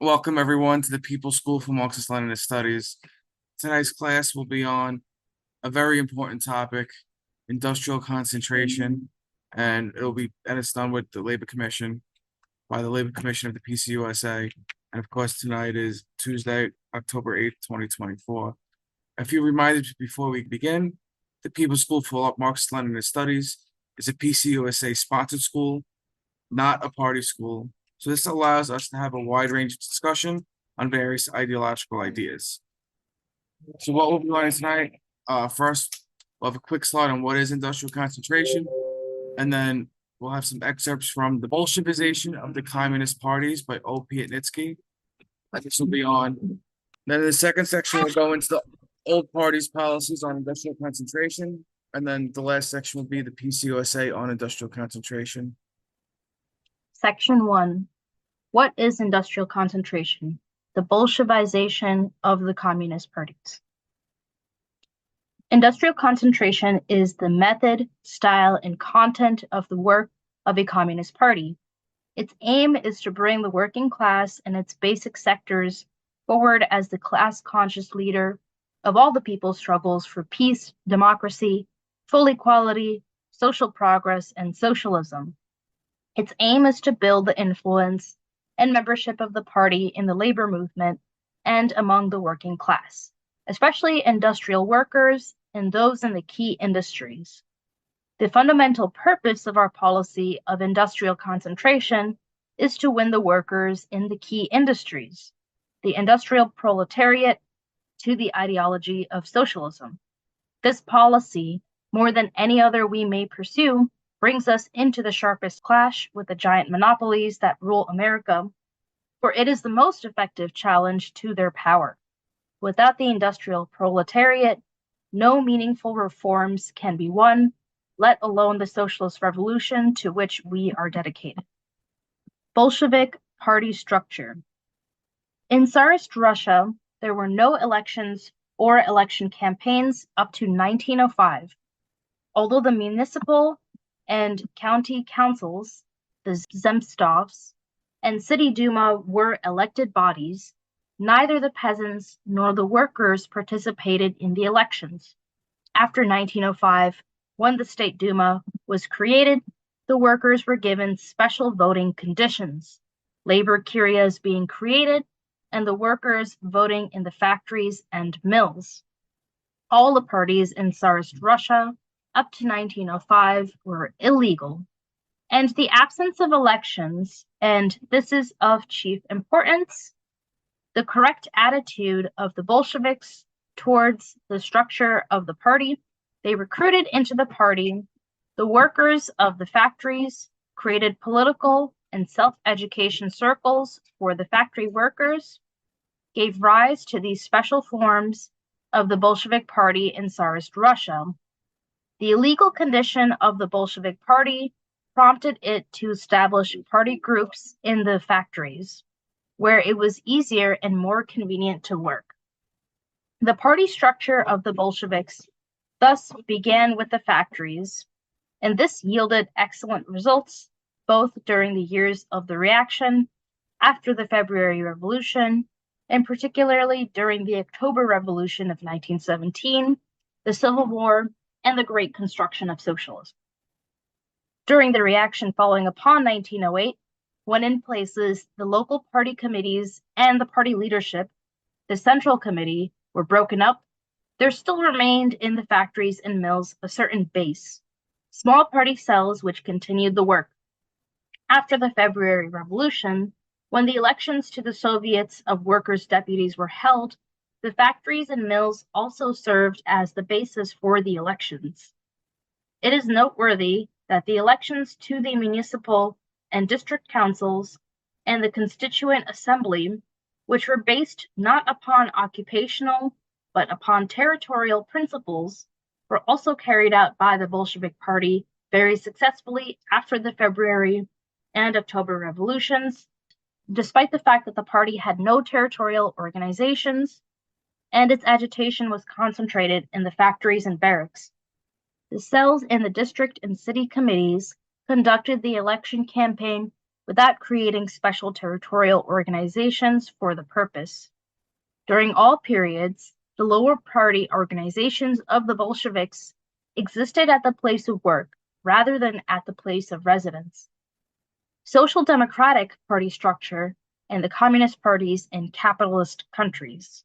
Welcome everyone to the People's School for Marxist-Leninist Studies. Tonight's class will be on a very important topic, industrial concentration, and it's done with the Labor Commission by the Labor Commission of the PCUSA. And of course, tonight is Tuesday, October 8th, 2024. A few reminders before we begin. The People's School for Marxist-Leninist Studies is a PCUSA sponsored school, not a party school. So this allows us to have a wide range of discussion on various ideological ideas. So what we'll be learning tonight, first, we'll have a quick slide on what is industrial concentration, and then we'll have some excerpts from The Bolshevization of the Communist Parties by O. Piatnitsky. This will be on. Then in the second section, we'll go into the old party's policies on industrial concentration, and then the last section will be the PCUSA on industrial concentration. Section 1. What is industrial concentration? The Bolshevization of the Communist Parties. Industrial concentration is the method, style, and content of the work of a communist party. Its aim is to bring the working class and its basic sectors forward as the class-conscious leader of all the people's struggles for peace, democracy, full equality, social progress, and socialism. Its aim is to build the influence and membership of the party in the labor movement and among the working class, especially industrial workers and those in the key industries. The fundamental purpose of our policy of industrial concentration is to win the workers in the key industries, the industrial proletariat, to the ideology of socialism. This policy, more than any other we may pursue, brings us into the sharpest clash with the giant monopolies that rule America, for it is the most effective challenge to their power. Without the industrial proletariat, no meaningful reforms can be won, let alone the socialist revolution to which we are dedicated. Bolshevik party structure. In Tsarist Russia, there were no elections or election campaigns up to 1905, although the municipal and county councils, the Zemstvos, and City Duma were elected bodies. Neither the peasants nor the workers participated in the elections. After 1905, when the State Duma was created, the workers were given special voting conditions, labor curias being created, and the workers voting in the factories and mills. All the parties in Tsarist Russia up to 1905 were illegal, and the absence of elections, and this is of chief importance, the correct attitude of the Bolsheviks towards the structure of the party. They recruited into the party the workers of the factories, created political and self-education circles for the factory workers, gave rise to these special forms of the Bolshevik Party in Tsarist Russia. The illegal condition of the Bolshevik Party prompted it to establish party groups in the factories, where it was easier and more convenient to work. The party structure of the Bolsheviks thus began with the factories, and this yielded excellent results both during the years of the reaction, after the February Revolution, and particularly during the October Revolution of 1917, the Civil War, and the Great Construction of Socialism. During the reaction following upon 1908, when in places the local party committees and the party leadership, the Central Committee, were broken up, there still remained in the factories and mills a certain base, small party cells which continued the work. After the February Revolution, when the elections to the Soviets of Workers' Deputies were held, the factories and mills also served as the basis for the elections. It is noteworthy that the elections to the municipal and district councils and the Constituent Assembly, which were based not upon occupational but upon territorial principles, were also carried out by the Bolshevik Party very successfully after the February and October revolutions, despite the fact that the party had no territorial organizations and its agitation was concentrated in the factories and barracks. The cells in the district and city committees conducted the election campaign without creating special territorial organizations for the purpose. During all periods, the lower party organizations of the Bolsheviks existed at the place of work rather than at the place of residence. Social Democratic Party structure and the Communist parties in capitalist countries.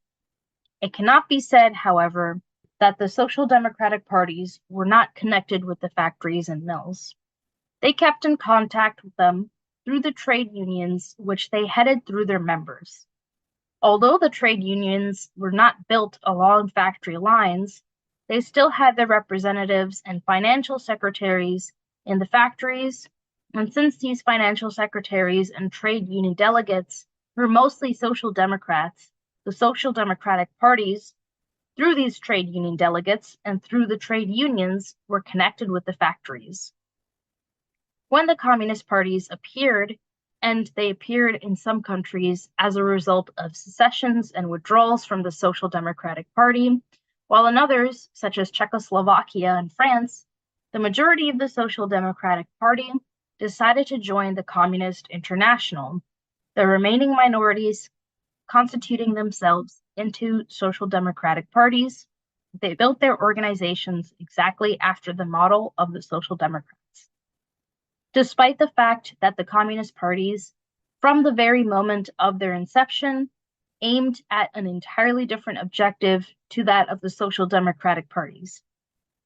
It cannot be said, however, that the Social Democratic parties were not connected with the factories and mills. They kept in contact with them through the trade unions which they headed through their members. Although the trade unions were not built along factory lines, they still had their representatives and financial secretaries in the factories, and since these financial secretaries and trade union delegates were mostly Social Democrats, the Social Democratic parties, through these trade union delegates and through the trade unions, were connected with the factories. When the Communist parties appeared, and they appeared in some countries as a result of secessions and withdrawals from the Social Democratic Party, while in others, such as Czechoslovakia and France, the majority of the Social Democratic Party decided to join the Communist International, the remaining minorities constituting themselves into Social Democratic parties. They built their organizations exactly after the model of the Social Democrats. Despite the fact that the Communist parties, from the very moment of their inception, aimed at an entirely different objective to that of the Social Democratic parties.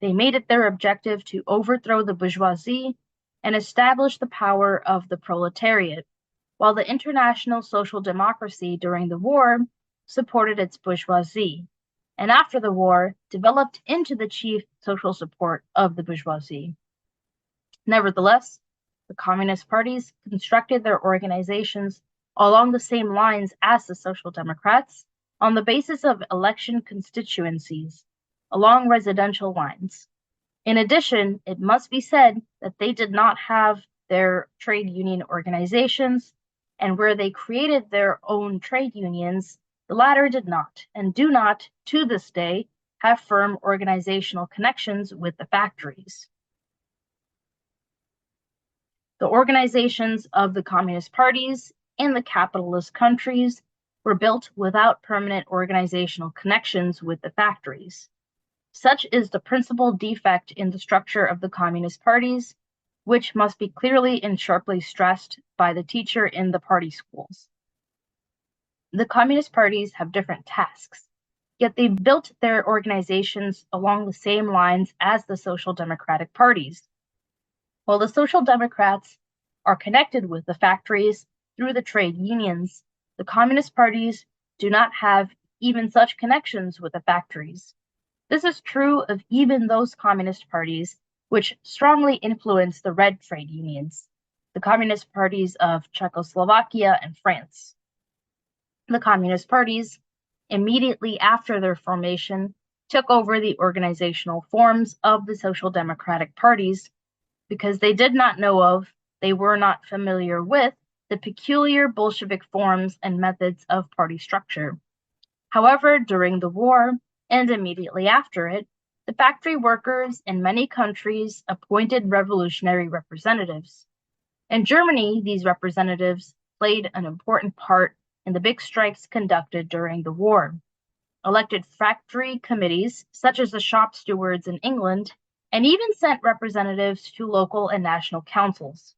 They made it their objective to overthrow the bourgeoisie and establish the power of the proletariat, while the international social democracy during the war supported its bourgeoisie, and after the war developed into the chief social support of the bourgeoisie. Nevertheless, the Communist parties constructed their organizations along the same lines as the Social Democrats, on the basis of election constituencies, along residential lines. In addition, it must be said that they did not have their trade union organizations, and where they created their own trade unions, the latter did not, and do not, to this day, have firm organizational connections with the factories. The organizations of the Communist parties in the capitalist countries were built without permanent organizational connections with the factories. Such is the principal defect in the structure of the Communist parties, which must be clearly and sharply stressed by the teacher in the party schools. The Communist parties have different tasks, yet they built their organizations along the same lines as the Social Democratic parties. While the Social Democrats are connected with the factories through the trade unions, the Communist parties do not have even such connections with the factories. This is true of even those Communist parties which strongly influence the red trade unions, the Communist parties of Czechoslovakia and France. The Communist parties, immediately after their formation, took over the organizational forms of the Social Democratic parties because they did not know of, they were not familiar with, the peculiar Bolshevik forms and methods of party structure. However, during the war, and immediately after it, the factory workers in many countries appointed revolutionary representatives. In Germany, these representatives played an important part in the big strikes conducted during the war. Elected factory committees, such as the shop stewards in England, and even sent representatives to local and national councils.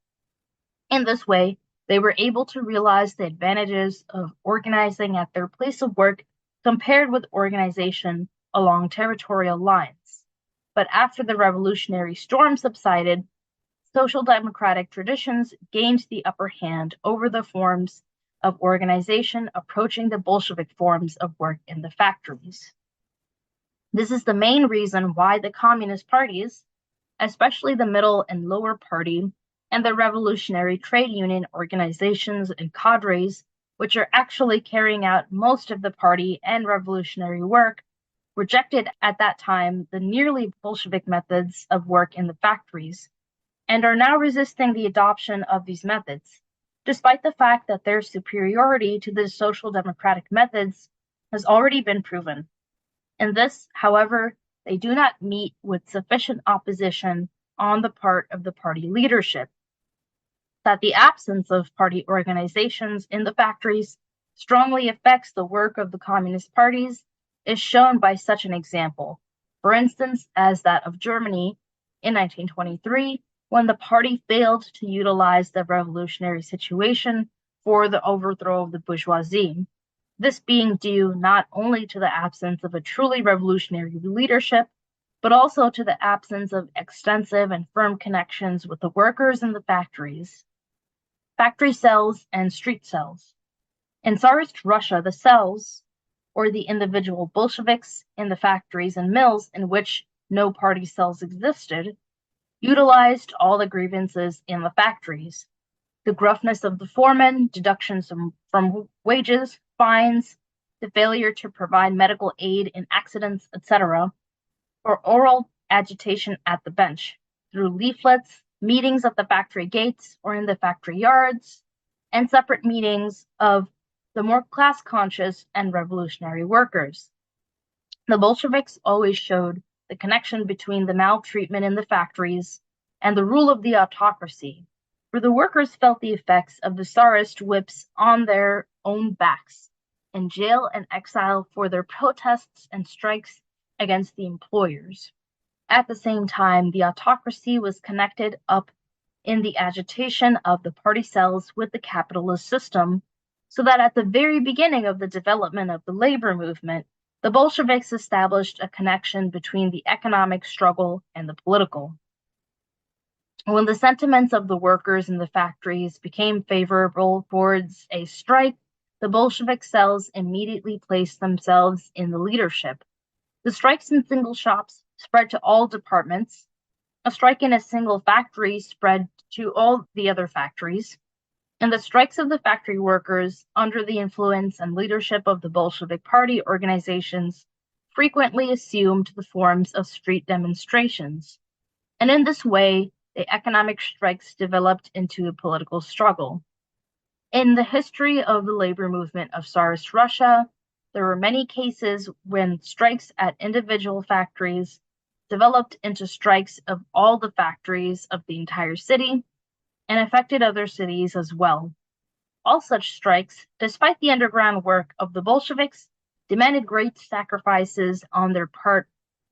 In this way, they were able to realize the advantages of organizing at their place of work compared with organization along territorial lines. But after the revolutionary storm subsided, social democratic traditions gained the upper hand over the forms of organization approaching the Bolshevik forms of work in the factories. This is the main reason why the Communist parties, especially the Middle and Lower Party, and the revolutionary trade union organizations and cadres, which are actually carrying out most of the party and revolutionary work, rejected at that time the nearly Bolshevik methods of work in the factories, and are now resisting the adoption of these methods, despite the fact that their superiority to the social democratic methods has already been proven. In this, however, they do not meet with sufficient opposition on the part of the party leadership. That the absence of party organizations in the factories strongly affects the work of the Communist parties is shown by such an example, for instance, as that of Germany in 1923, when the party failed to utilize the revolutionary situation for the overthrow of the bourgeoisie, this being due not only to the absence of a truly revolutionary leadership, but also to the absence of extensive and firm connections with the workers in the factories, factory cells, and street cells. In Tsarist Russia, the cells, or the individual Bolsheviks in the factories and mills in which no party cells existed, utilized all the grievances in the factories. The gruffness of the foreman, deductions from wages, fines, the failure to provide medical aid in accidents, etc., or oral agitation at the bench, through leaflets, meetings at the factory gates or in the factory yards, and separate meetings of the more class-conscious and revolutionary workers. The Bolsheviks always showed the connection between the maltreatment in the factories and the rule of the autocracy, for the workers felt the effects of the Tsarist whips on their own backs, in jail and exile for their protests and strikes against the employers. At the same time, the autocracy was connected up in the agitation of the party cells with the capitalist system, so that at the very beginning of the development of the labor movement, the Bolsheviks established a connection between the economic struggle and the political. When the sentiments of the workers in the factories became favorable towards a strike, the Bolshevik cells immediately placed themselves in the leadership. The strikes in single shops spread to all departments. A strike in a single factory spread to all the other factories. And the strikes of the factory workers, under the influence and leadership of the Bolshevik party organizations, frequently assumed the forms of street demonstrations. And in this way, the economic strikes developed into a political struggle. In the history of the labor movement of Tsarist Russia, there were many cases when strikes at individual factories developed into strikes of all the factories of the entire city and affected other cities as well. All such strikes, despite the underground work of the Bolsheviks, demanded great sacrifices on their part,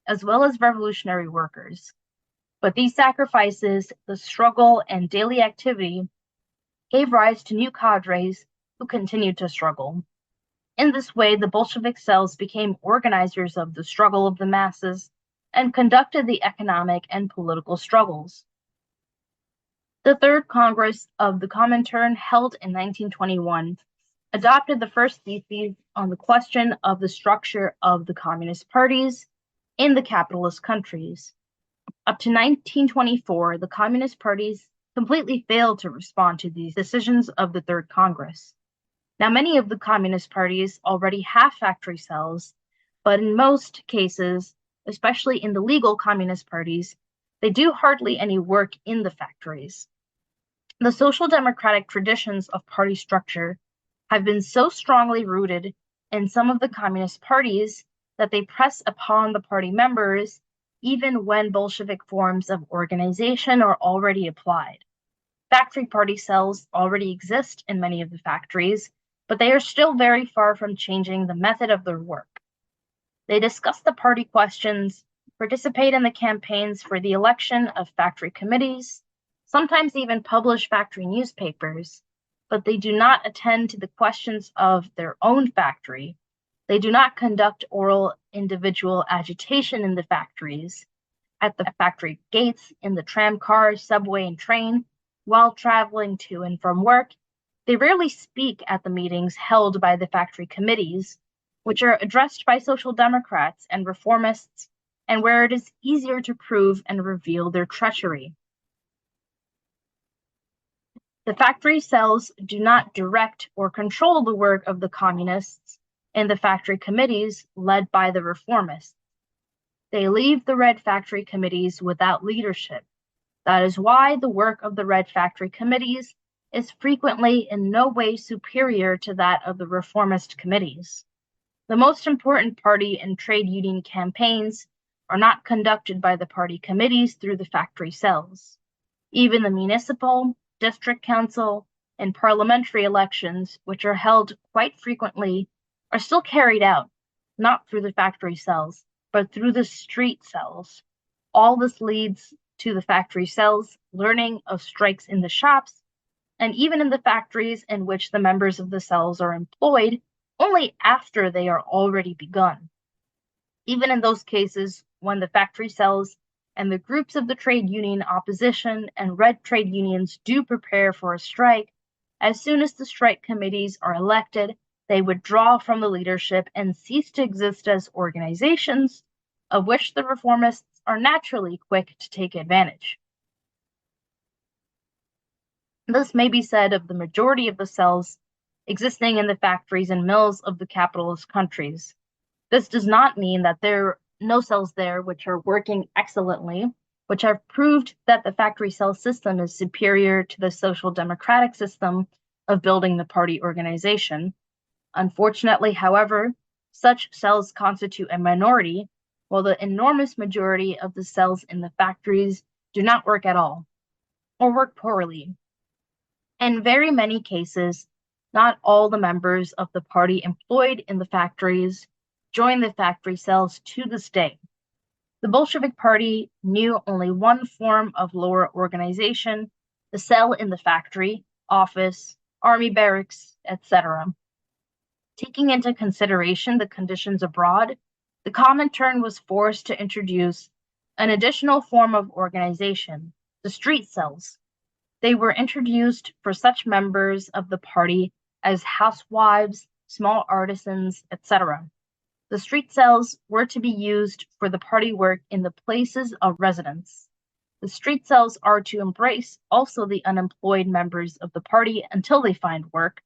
as well as revolutionary workers. But these sacrifices, the struggle, and daily activity gave rise to new cadres who continued to struggle. In this way, the Bolshevik cells became organizers of the struggle of the masses and conducted the economic and political struggles. The Third Congress of the Comintern, held in 1921, adopted the first theses on the question of the structure of the communist parties in the capitalist countries. Up to 1924, the communist parties completely failed to respond to these decisions of the Third Congress. Now, many of the communist parties already have factory cells, but in most cases, especially in the legal communist parties, they do hardly any work in the factories. The social democratic traditions of party structure have been so strongly rooted in some of the communist parties that they press upon the party members even when Bolshevik forms of organization are already applied. Factory party cells already exist in many of the factories, but they are still very far from changing the method of their work. They discuss the party questions, participate in the campaigns for the election of factory committees, sometimes even publish factory newspapers, but they do not attend to the questions of their own factory. They do not conduct oral individual agitation in the factories, at the factory gates, in the tram car, subway, and train, while traveling to and from work. They rarely speak at the meetings held by the factory committees, which are addressed by social democrats and reformists, and where it is easier to prove and reveal their treachery. The factory cells do not direct or control the work of the communists in the factory committees led by the reformists. They leave the Red Factory committees without leadership. That is why the work of the Red Factory committees is frequently in no way superior to that of the reformist committees. The most important party and trade union campaigns are not conducted by the party committees through the factory cells. Even the municipal, district council, and parliamentary elections, which are held quite frequently, are still carried out, not through the factory cells, but through the street cells. All this leads to the factory cells learning of strikes in the shops, and even in the factories in which the members of the cells are employed only after they are already begun. Even in those cases when the factory cells and the groups of the trade union opposition and red trade unions do prepare for a strike, as soon as the strike committees are elected, they withdraw from the leadership and cease to exist as organizations, of which the reformists are naturally quick to take advantage. This may be said of the majority of the cells existing in the factories and mills of the capitalist countries. This does not mean that there are no cells there which are working excellently, which have proved that the factory cell system is superior to the social democratic system of building the party organization. Unfortunately, however, such cells constitute a minority, while the enormous majority of the cells in the factories do not work at all, or work poorly. In very many cases, not all the members of the party employed in the factories join the factory cells to this day. The Bolshevik Party knew only one form of lower organization, the cell in the factory, office, army barracks, etc. Taking into consideration the conditions abroad, the Comintern was forced to introduce an additional form of organization, the street cells. They were introduced for such members of the party as housewives, small artisans, etc. The street cells were to be used for the party work in the places of residence. The street cells are to embrace also the unemployed members of the party until they find work.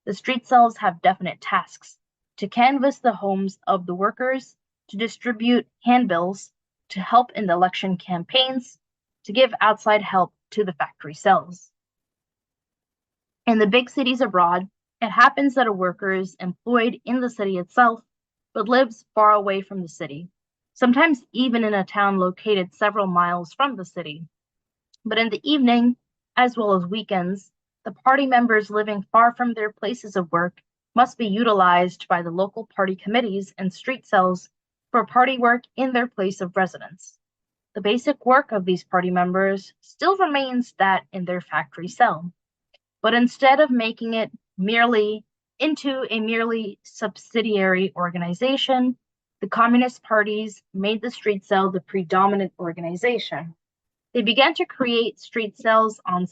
The street cells have definite tasks: to canvass the homes of the workers, to distribute handbills, to help in the election campaigns, to give outside help to the factory cells. In the big cities abroad, it happens that a worker is employed in the city itself, but lives far away from the city, sometimes even in a town located several miles from the city. But in the evening, as well as weekends, the party members living far from their places of work must be utilized by the local party committees and street cells for party work in their place of residence. The basic work of these party members still remains that in their factory cell, but instead of making it into a merely subsidiary organization, the communist parties made the street cell the predominant organization. They began to create street cells on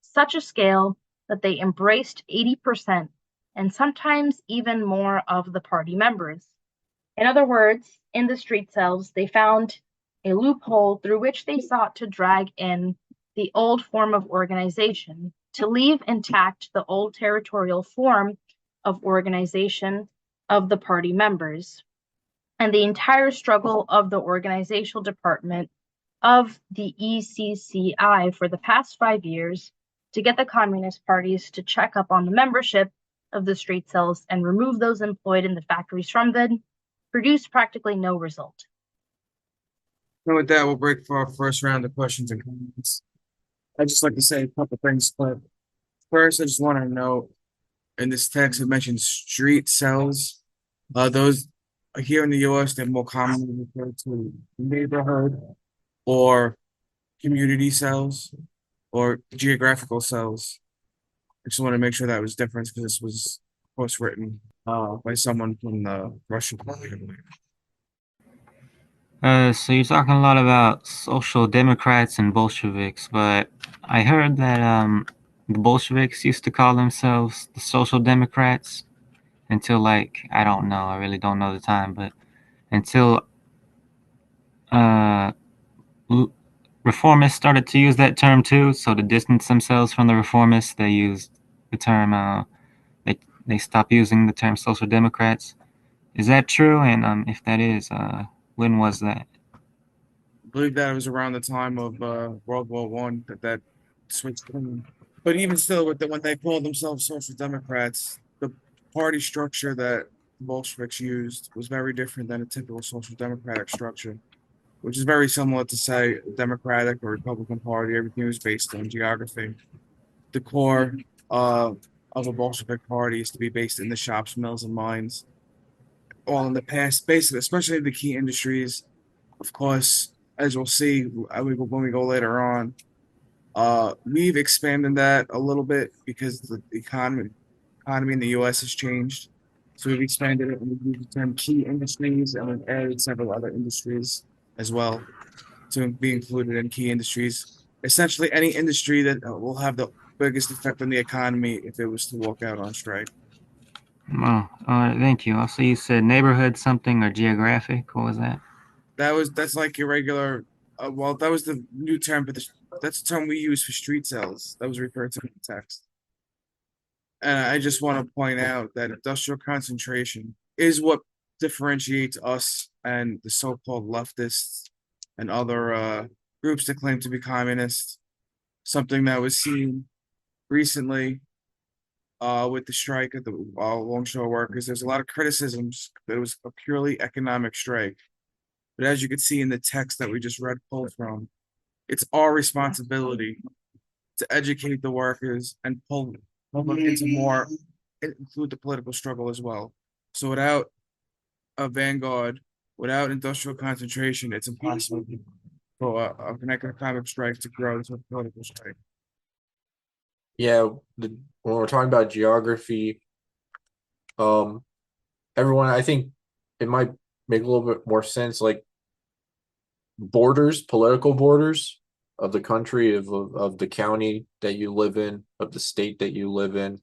such a scale that they embraced 80% and sometimes even more of the party members. In other words, in the street cells, they found a loophole through which they sought to drag in the old form of organization, to leave intact the old territorial form of organization of the party members. And the entire struggle of the organizational department of the ECCI for the past 5 years to get the communist parties to check up on the membership of the street cells and remove those employed in the factories from them produced practically no result. So with that, we'll break for our first round of questions and comments. I'd just like to say a couple things, but first, I just want to note in this text it mentions street cells. Those here in the U.S. they're more commonly referred to neighborhood or community cells or geographical cells. I just want to make sure that was different because this was, of course, written by someone from the Russian Party. So you're talking a lot about social democrats and Bolsheviks, but I heard that the Bolsheviks used to call themselves the social democrats until, like, I don't know, I really don't know the time, but until reformists started to use that term too. So to distance themselves from the reformists, they used the term. They stopped using the term social democrats. Is that true? And if that is, when was that? I believe that it was around the time of World War I that switched. But even still, when they called themselves social democrats, the party structure that the Bolsheviks used was very different than a typical social democratic structure, which is very similar to, say, Democratic or Republican Party. Everything was based on geography. the core of a Bolshevik party is to be based in the shops, mills, and mines. All in the past, basically, especially the key industries. Of course, as we'll see when we go later on, we've expanded that a little bit because the economy in the U.S. has changed. So we've expanded it and we've used the term key industries and we've added several other industries as well to be included in key industries. Essentially, any industry that will have the biggest effect on the economy if it was to walk out on strike. Oh, thank you. Also, you said neighborhood something or geographic. What was that? That's like your regular. Well, that was the new term, but that's the term we use for street cells. That was referred to in the text. And I just want to point out that industrial concentration is what differentiates us and the so-called leftists and other groups that claim to be communist. Something that was seen recently with the strike of the longshore workers. There's a lot of criticisms that it was a purely economic strike. But as you can see in the text that we just read pulled from, it's our responsibility to educate the workers and pull them into more, include the political struggle as well. So without a vanguard, without industrial concentration, it's impossible for an economic strike to grow into a political strike. Yeah, when we're talking about geography, everyone, I think it might make a little bit more sense, like borders, political borders of the country, of the county that you live in, of the state that you live in.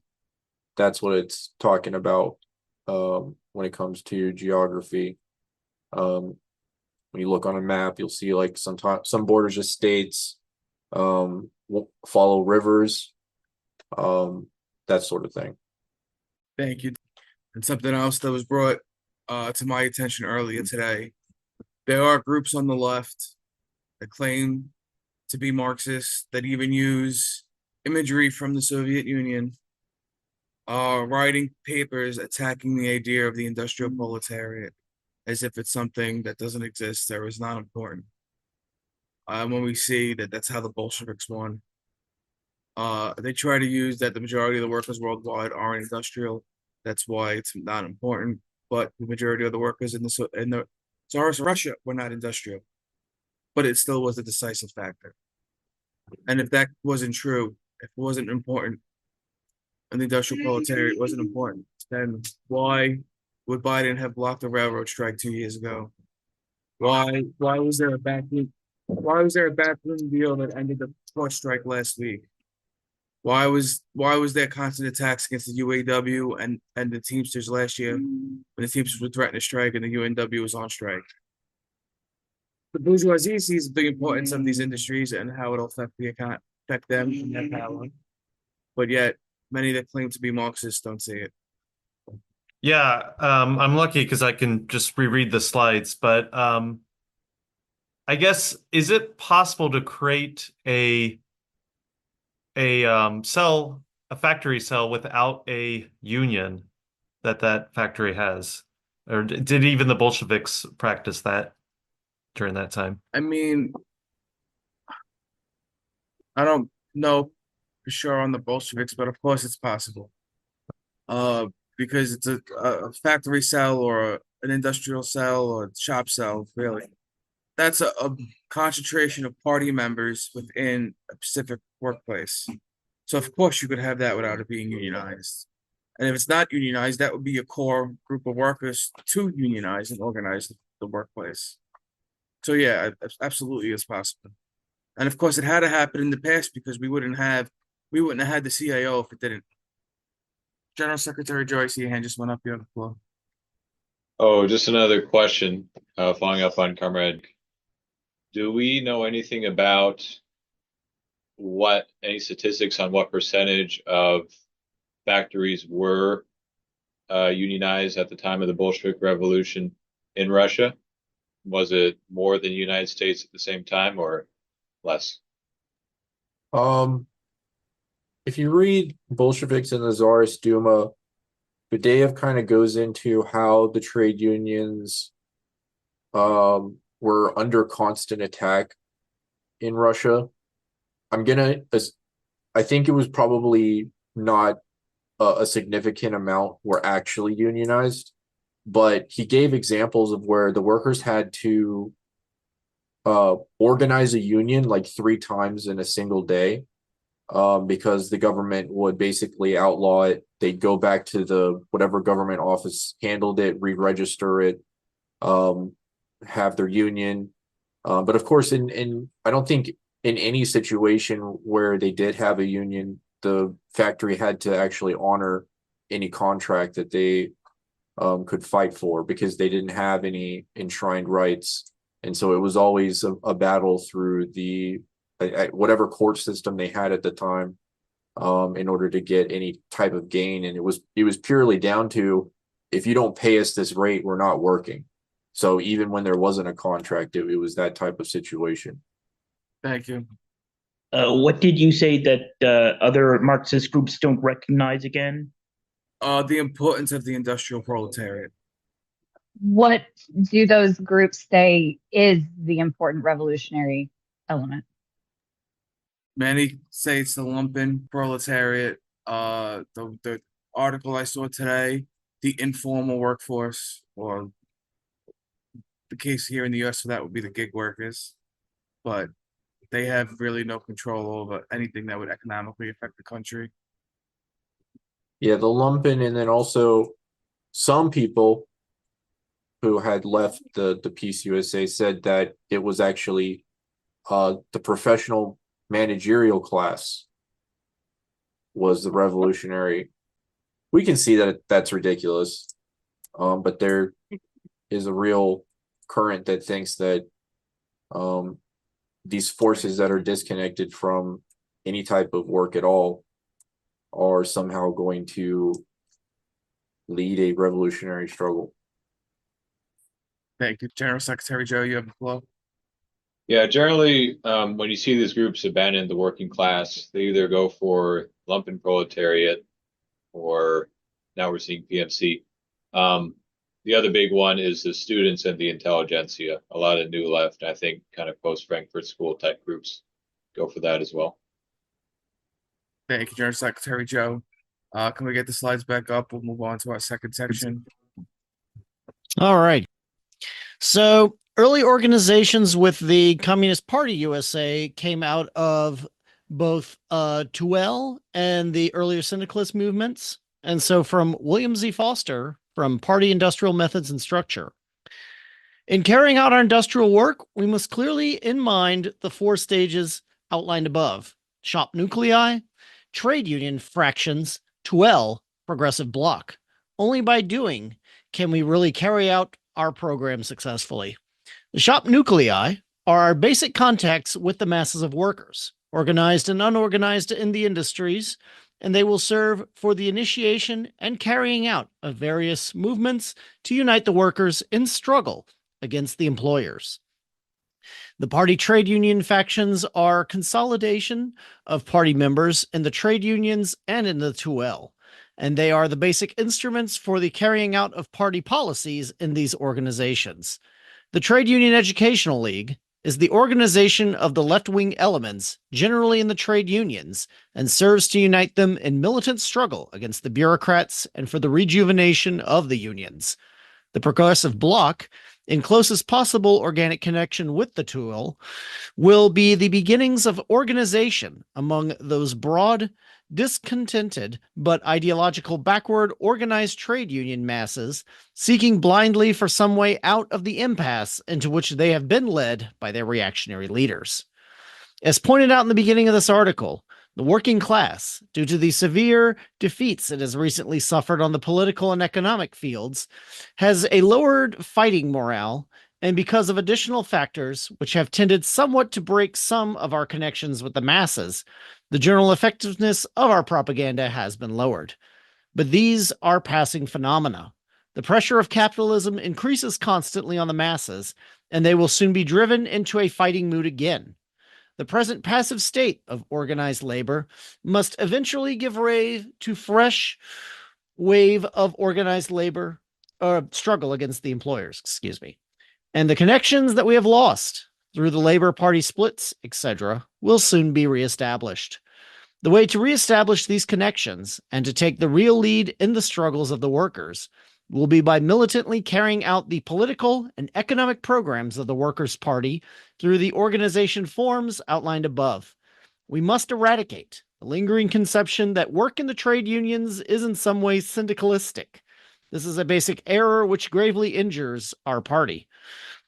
That's what it's talking about when it comes to geography. When you look on a map, you'll see like some borders of states follow rivers, that sort of thing. Thank you. And something else that was brought to my attention earlier today. There are groups on the left that claim to be Marxist, that even use imagery from the Soviet Union, writing papers attacking the idea of the industrial proletariat as if it's something that doesn't exist or is not important. When we see that that's how the Bolsheviks won. They try to use that the majority of the workers worldwide are industrial. That's why it's not important. But the majority of the workers in the Tsarist Russia were not industrial. But it still was a decisive factor. And if that wasn't true, if it wasn't important, and the industrial proletariat wasn't important, then why would Biden have blocked the railroad strike 2 years ago? Why was there a backroom deal that ended the port strike last week? Why was there constant attacks against the UAW and the Teamsters last year when the Teamsters were threatening to strike and the UNW was on strike? The bourgeoisie sees the importance of these industries and how it'll affect them and their power. But yet, many that claim to be Marxists don't see it. Yeah, I'm lucky because I can just reread the slides, but I guess, is it possible to create a factory cell without a union that factory has? Or did even the Bolsheviks practice that during that time? I mean, I don't know for sure on the Bolsheviks, but of course it's possible. Because it's a factory cell or an industrial cell or shop cell, really. That's a concentration of party members within a specific workplace. So of course you could have that without it being unionized. And if it's not unionized, that would be a core group of workers to unionize and organize the workplace. So yeah, absolutely it's possible. And of course it had to happen in the past because we wouldn't have had the CIO if it didn't. General Secretary Joyce, your hand just went up. You have the floor. Oh, just another question, following up on Comrade. Do we know anything about any statistics on what percentage of factories were unionized at the time of the Bolshevik Revolution in Russia? Was it more than the United States at the same time or less? If you read Bolsheviks in the Tsarist Duma, Budayev kind of goes into how the trade unions were under constant attack in Russia. I'm gonna I think it was probably not a significant amount were actually unionized, but he gave examples of where the workers had to organize a union like 3 times in a single day, because the government would basically outlaw it. They'd go back to the whatever government office handled it, re-register it, have their union. But of course, in I don't think in any situation where they did have a union, the factory had to actually honor any contract that they could fight for, because they didn't have any enshrined rights. And so it was always a battle through the whatever court system they had at the time, in order to get any type of gain. And it was purely down to, if you don't pay us this rate, we're not working. So even when there wasn't a contract, it was that type of situation. Thank you. What did you say that other Marxist groups don't recognize again? The importance of the industrial proletariat. What do those groups say is the important revolutionary element? Many say it's the lumpen proletariat. The article I saw today, the informal workforce, or the case here in the US for that would be the gig workers. But they have really no control over anything that would economically affect the country. Yeah, the lumpen, and then also some people who had left the PCUSA said that it was actually the professional managerial class was the revolutionary. We can see that that's ridiculous, but there is a real current that thinks that these forces that are disconnected from any type of work at all are somehow going to lead a revolutionary struggle. Thank you. General Secretary Joe, you have the floor. Yeah, generally, when you see these groups abandon the working class, they either go for lumpen proletariat, or now we're seeing PMC. The other big one is the students and the intelligentsia. A lot of New Left, I think, kind of post-Frankfurt School type groups go for that as well. Thank you, General Secretary Joe. Can we get the slides back up? We'll move on to our second section. All right. So early organizations with the Communist Party USA came out of both Tuel and the earlier syndicalist movements. And so from William Z. Foster, from Party Industrial Methods and Structure. In carrying out our industrial work, we must clearly in mind the 4 stages outlined above: shop nuclei, trade union fractions, Tuel, progressive bloc. Only by doing can we really carry out our program successfully. The shop nuclei are our basic contacts with the masses of workers, organized and unorganized in the industries, and they will serve for the initiation and carrying out of various movements to unite the workers in struggle against the employers. The party trade union factions are consolidation of party members in the trade unions and in the Tuel, and they are the basic instruments for the carrying out of party policies in these organizations. The Trade Union Educational League is the organization of the left-wing elements, generally in the trade unions, and serves to unite them in militant struggle against the bureaucrats and for the rejuvenation of the unions. The Progressive Bloc, in closest possible organic connection with the Tuel, will be the beginnings of organization among those broad, discontented, but ideological backward organized trade union masses seeking blindly for some way out of the impasse into which they have been led by their reactionary leaders. As pointed out in the beginning of this article, the working class, due to the severe defeats it has recently suffered on the political and economic fields, has a lowered fighting morale, and because of additional factors which have tended somewhat to break some of our connections with the masses, the general effectiveness of our propaganda has been lowered. But these are passing phenomena. The pressure of capitalism increases constantly on the masses, and they will soon be driven into a fighting mood again. The present passive state of organized labor must eventually give way to fresh wave of organized labor struggle against the employers, and the connections that we have lost through the Labor Party splits, etc., will soon be reestablished. The way to reestablish these connections and to take the real lead in the struggles of the workers will be by militantly carrying out the political and economic programs of the Workers' Party through the organization forms outlined above. We must eradicate the lingering conception that work in the trade unions is in some ways syndicalistic. This is a basic error which gravely injures our party.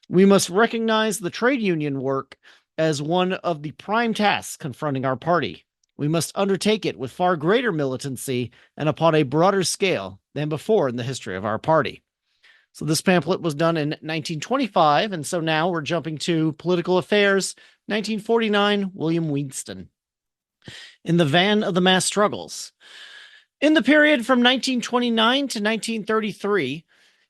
We must recognize the trade union work as one of the prime tasks confronting our party. We must undertake it with far greater militancy and upon a broader scale than before in the history of our party. So this pamphlet was done in 1925, and so now we're jumping to Political Affairs, 1949, William Winston. In the van of the mass struggles. In the period from 1929 to 1933,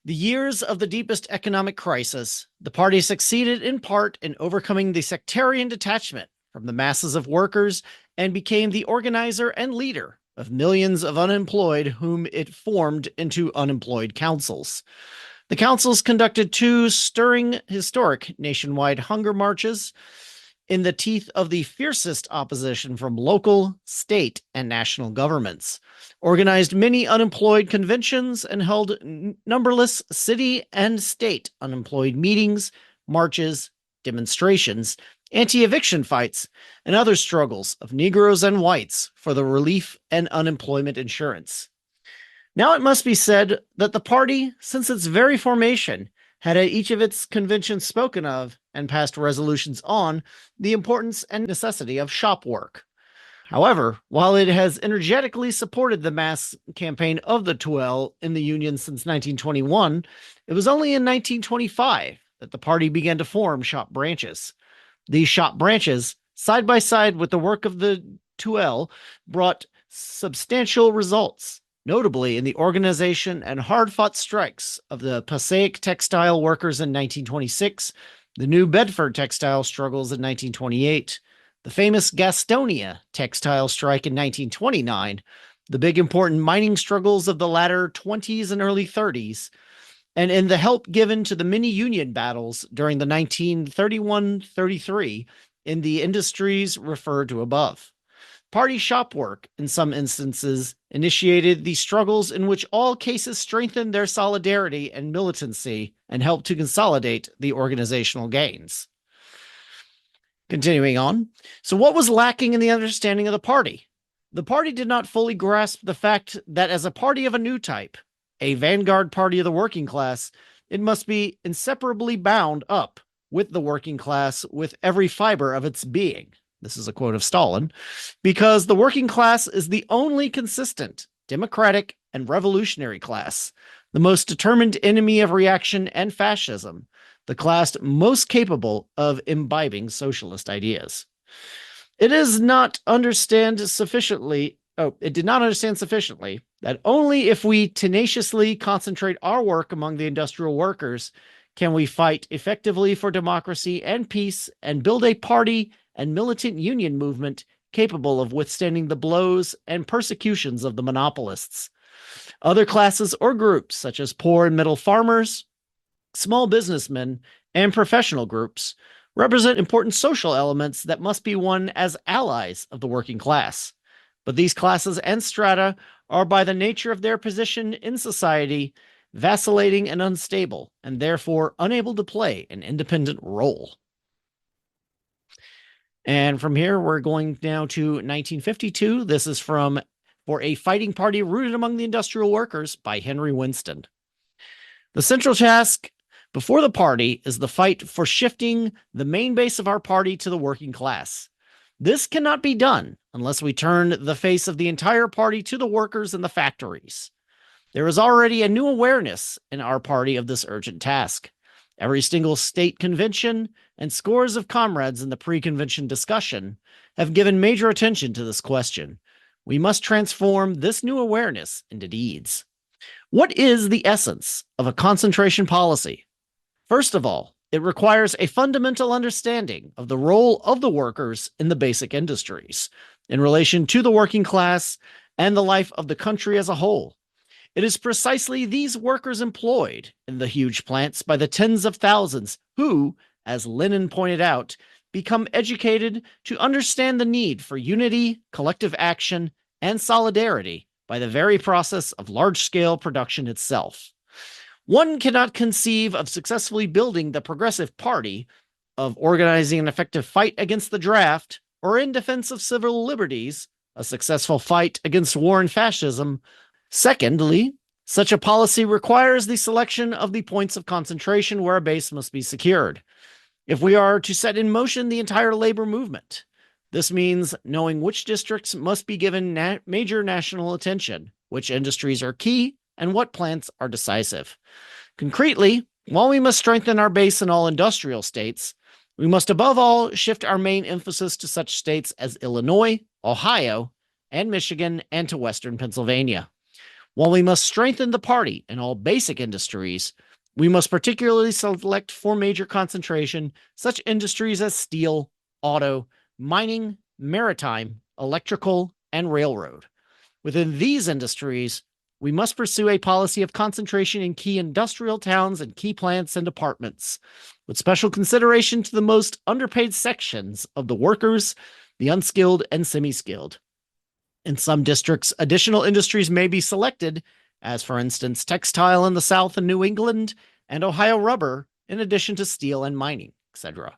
the years of the deepest economic crisis, the party succeeded in part in overcoming the sectarian detachment from the masses of workers and became the organizer and leader of millions of unemployed whom it formed into unemployed councils. The councils conducted two stirring historic nationwide hunger marches in the teeth of the fiercest opposition from local, state, and national governments, organized many unemployed conventions, and held numberless city and state unemployed meetings, marches, demonstrations, anti-eviction fights, and other struggles of Negroes and whites for the relief and unemployment insurance. Now it must be said that the party, since its very formation, had at each of its conventions spoken of and passed resolutions on the importance and necessity of shop work. However, while it has energetically supported the mass campaign of the TUEL in the Union since 1921, it was only in 1925 that the party began to form shop branches. These shop branches, side by side with the work of the TUEL, brought substantial results, notably in the organization and hard-fought strikes of the Passaic textile workers in 1926, the New Bedford textile struggles in 1928, the famous Gastonia textile strike in 1929, the big important mining struggles of the latter 20s and early 30s, and in the help given to the many union battles during the 1931-33 in the industries referred to above. Party shop work, in some instances, initiated the struggles in which all cases strengthened their solidarity and militancy and helped to consolidate the organizational gains. Continuing on. So what was lacking in the understanding of the party? The party did not fully grasp the fact that as a party of a new type, a vanguard party of the working class, it must be inseparably bound up with the working class with every fiber of its being. This is a quote of Stalin, because the working class is the only consistent, democratic, and revolutionary class, the most determined enemy of reaction and fascism, the class most capable of imbibing socialist ideas. It did not understand sufficiently that only if we tenaciously concentrate our work among the industrial workers can we fight effectively for democracy and peace and build a party and militant union movement capable of withstanding the blows and persecutions of the monopolists. Other classes or groups, such as poor and middle farmers, small businessmen, and professional groups, represent important social elements that must be won as allies of the working class. But these classes and strata are, by the nature of their position in society, vacillating and unstable, and therefore unable to play an independent role. And from here, we're going now to 1952. This is from For a Fighting Party Rooted Among the Industrial Workers by Henry Winston. The central task before the party is the fight for shifting the main base of our party to the working class. This cannot be done unless we turn the face of the entire party to the workers in the factories. There is already a new awareness in our party of this urgent task. Every single state convention and scores of comrades in the pre-convention discussion have given major attention to this question. We must transform this new awareness into deeds. What is the essence of a concentration policy? First of all, it requires a fundamental understanding of the role of the workers in the basic industries in relation to the working class and the life of the country as a whole. It is precisely these workers employed in the huge plants by the tens of thousands who, as Lenin pointed out, become educated to understand the need for unity, collective action, and solidarity by the very process of large-scale production itself. One cannot conceive of successfully building the Progressive Party, of organizing an effective fight against the draft, or in defense of civil liberties, a successful fight against war and fascism. Secondly, such a policy requires the selection of the points of concentration where a base must be secured. If we are to set in motion the entire labor movement, this means knowing which districts must be given major national attention, which industries are key, and what plants are decisive. Concretely, while we must strengthen our base in all industrial states, we must above all shift our main emphasis to such states as Illinois, Ohio, and Michigan, and to Western Pennsylvania. While we must strengthen the party in all basic industries, we must particularly select for major concentration such industries as steel, auto, mining, maritime, electrical, and railroad. Within these industries, we must pursue a policy of concentration in key industrial towns and key plants and departments, with special consideration to the most underpaid sections of the workers, the unskilled and semi-skilled. In some districts, additional industries may be selected, as for instance, textile in the South and New England, and Ohio rubber, in addition to steel and mining, etc.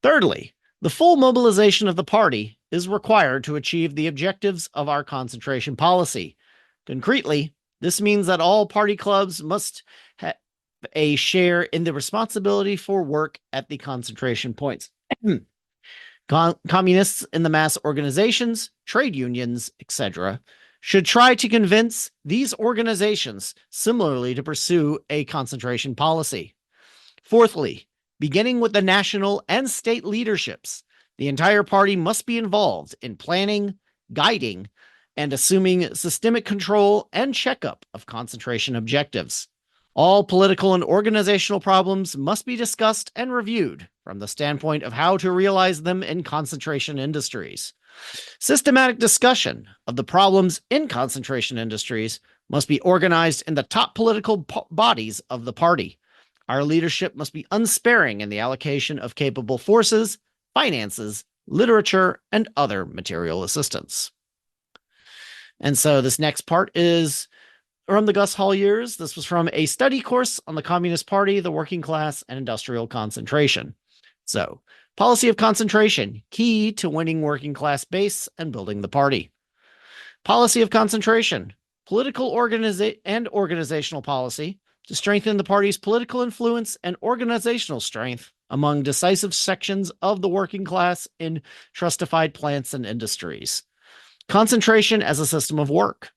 Thirdly, the full mobilization of the party is required to achieve the objectives of our concentration policy. Concretely, this means that all party clubs must have a share in the responsibility for work at the concentration points. Communists in the mass organizations, trade unions, etc., should try to convince these organizations similarly to pursue a concentration policy. Fourthly, beginning with the national and state leaderships, the entire party must be involved in planning, guiding, and assuming systemic control and checkup of concentration objectives. All political and organizational problems must be discussed and reviewed from the standpoint of how to realize them in concentration industries. Systematic discussion of the problems in concentration industries must be organized in the top political bodies of the party. Our leadership must be unsparing in the allocation of capable forces, finances, literature, and other material assistance. And so this next part is from the Gus Hall years. This was from a study course on the Communist Party, the working class, and industrial concentration. So, policy of concentration, key to winning working class base and building the party. Policy of concentration, political and organizational policy to strengthen the party's political influence and organizational strength among decisive sections of the working class in trustified plants and industries. Concentration as a system of work,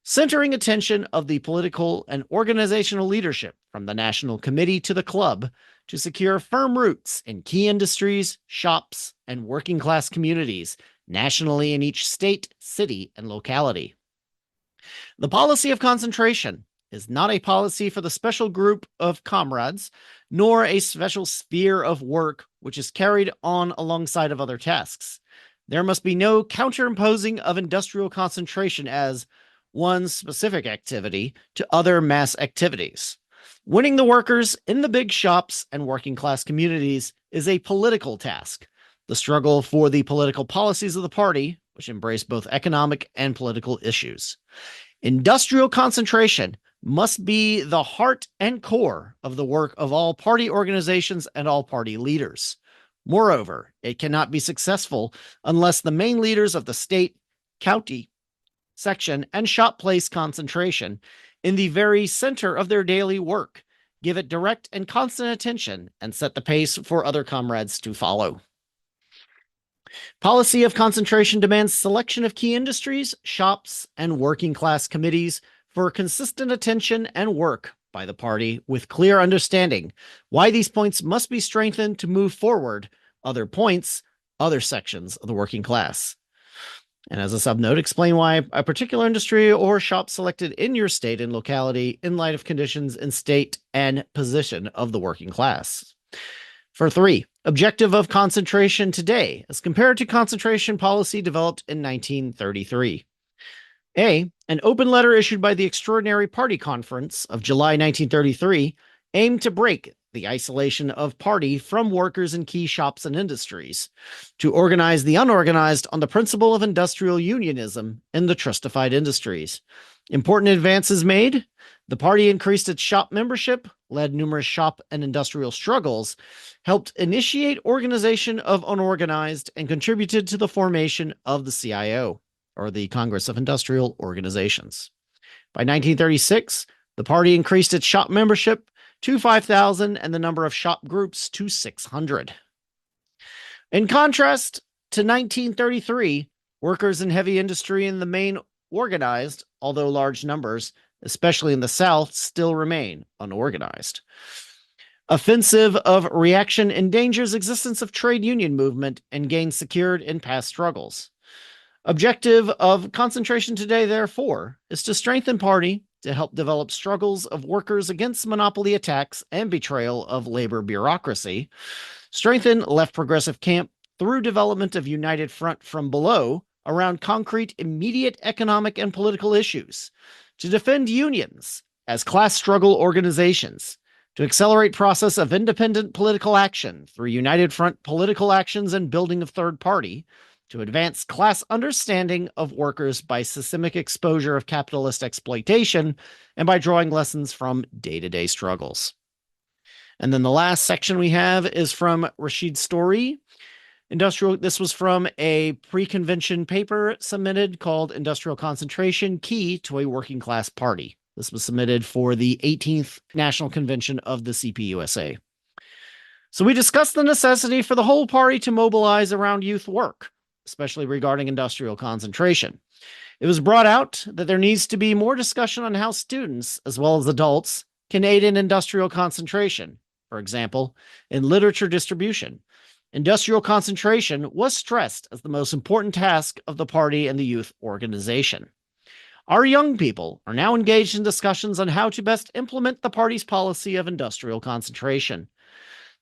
centering attention of the political and organizational leadership from the National Committee to the club to secure firm roots in key industries, shops, and working class communities nationally in each state, city, and locality. The policy of concentration is not a policy for the special group of comrades, nor a special sphere of work which is carried on alongside of other tasks. There must be no counterimposing of industrial concentration as one specific activity to other mass activities. Winning the workers in the big shops and working class communities is a political task. The struggle for the political policies of the party, which embrace both economic and political issues. Industrial concentration must be the heart and core of the work of all party organizations and all party leaders. Moreover, it cannot be successful unless the main leaders of the state, county, section, and shop place concentration in the very center of their daily work, give it direct and constant attention, and set the pace for other comrades to follow. Policy of concentration demands selection of key industries, shops, and working class committees for consistent attention and work by the party with clear understanding why these points must be strengthened to move forward other points, other sections of the working class. And as a subnote, explain why a particular industry or shop selected in your state and locality in light of conditions in state and position of the working class. For 3, objective of concentration today as compared to concentration policy developed in 1933. A, an open letter issued by the Extraordinary Party Conference of July 1933 aimed to break the isolation of party from workers in key shops and industries, to organize the unorganized on the principle of industrial unionism in the trustified industries. Important advances made. The party increased its shop membership, led numerous shop and industrial struggles, helped initiate organization of unorganized, and contributed to the formation of the CIO, or the Congress of Industrial Organizations. By 1936, the party increased its shop membership to 5,000 and the number of shop groups to 600. In contrast to 1933, workers in heavy industry in the main organized, although large numbers, especially in the South, still remain unorganized. Offensive of reaction endangers existence of trade union movement and gains secured in past struggles. Objective of concentration today, therefore, is to strengthen party, to help develop struggles of workers against monopoly attacks and betrayal of labor bureaucracy, strengthen left progressive camp through development of united front from below around concrete immediate economic and political issues, to defend unions as class struggle organizations, to accelerate process of independent political action through united front political actions and building of third party, to advance class understanding of workers by systemic exposure of capitalist exploitation and by drawing lessons from day-to-day struggles. And then the last section we have is from Rashid Story. This was from a pre-convention paper submitted called Industrial Concentration, Key to a Working Class Party. This was submitted for the 18th National Convention of the CPUSA. So we discussed the necessity for the whole party to mobilize around youth work, especially regarding industrial concentration. It was brought out that there needs to be more discussion on how students, as well as adults, can aid in industrial concentration. For example, in literature distribution, industrial concentration was stressed as the most important task of the party and the youth organization. Our young people are now engaged in discussions on how to best implement the party's policy of industrial concentration.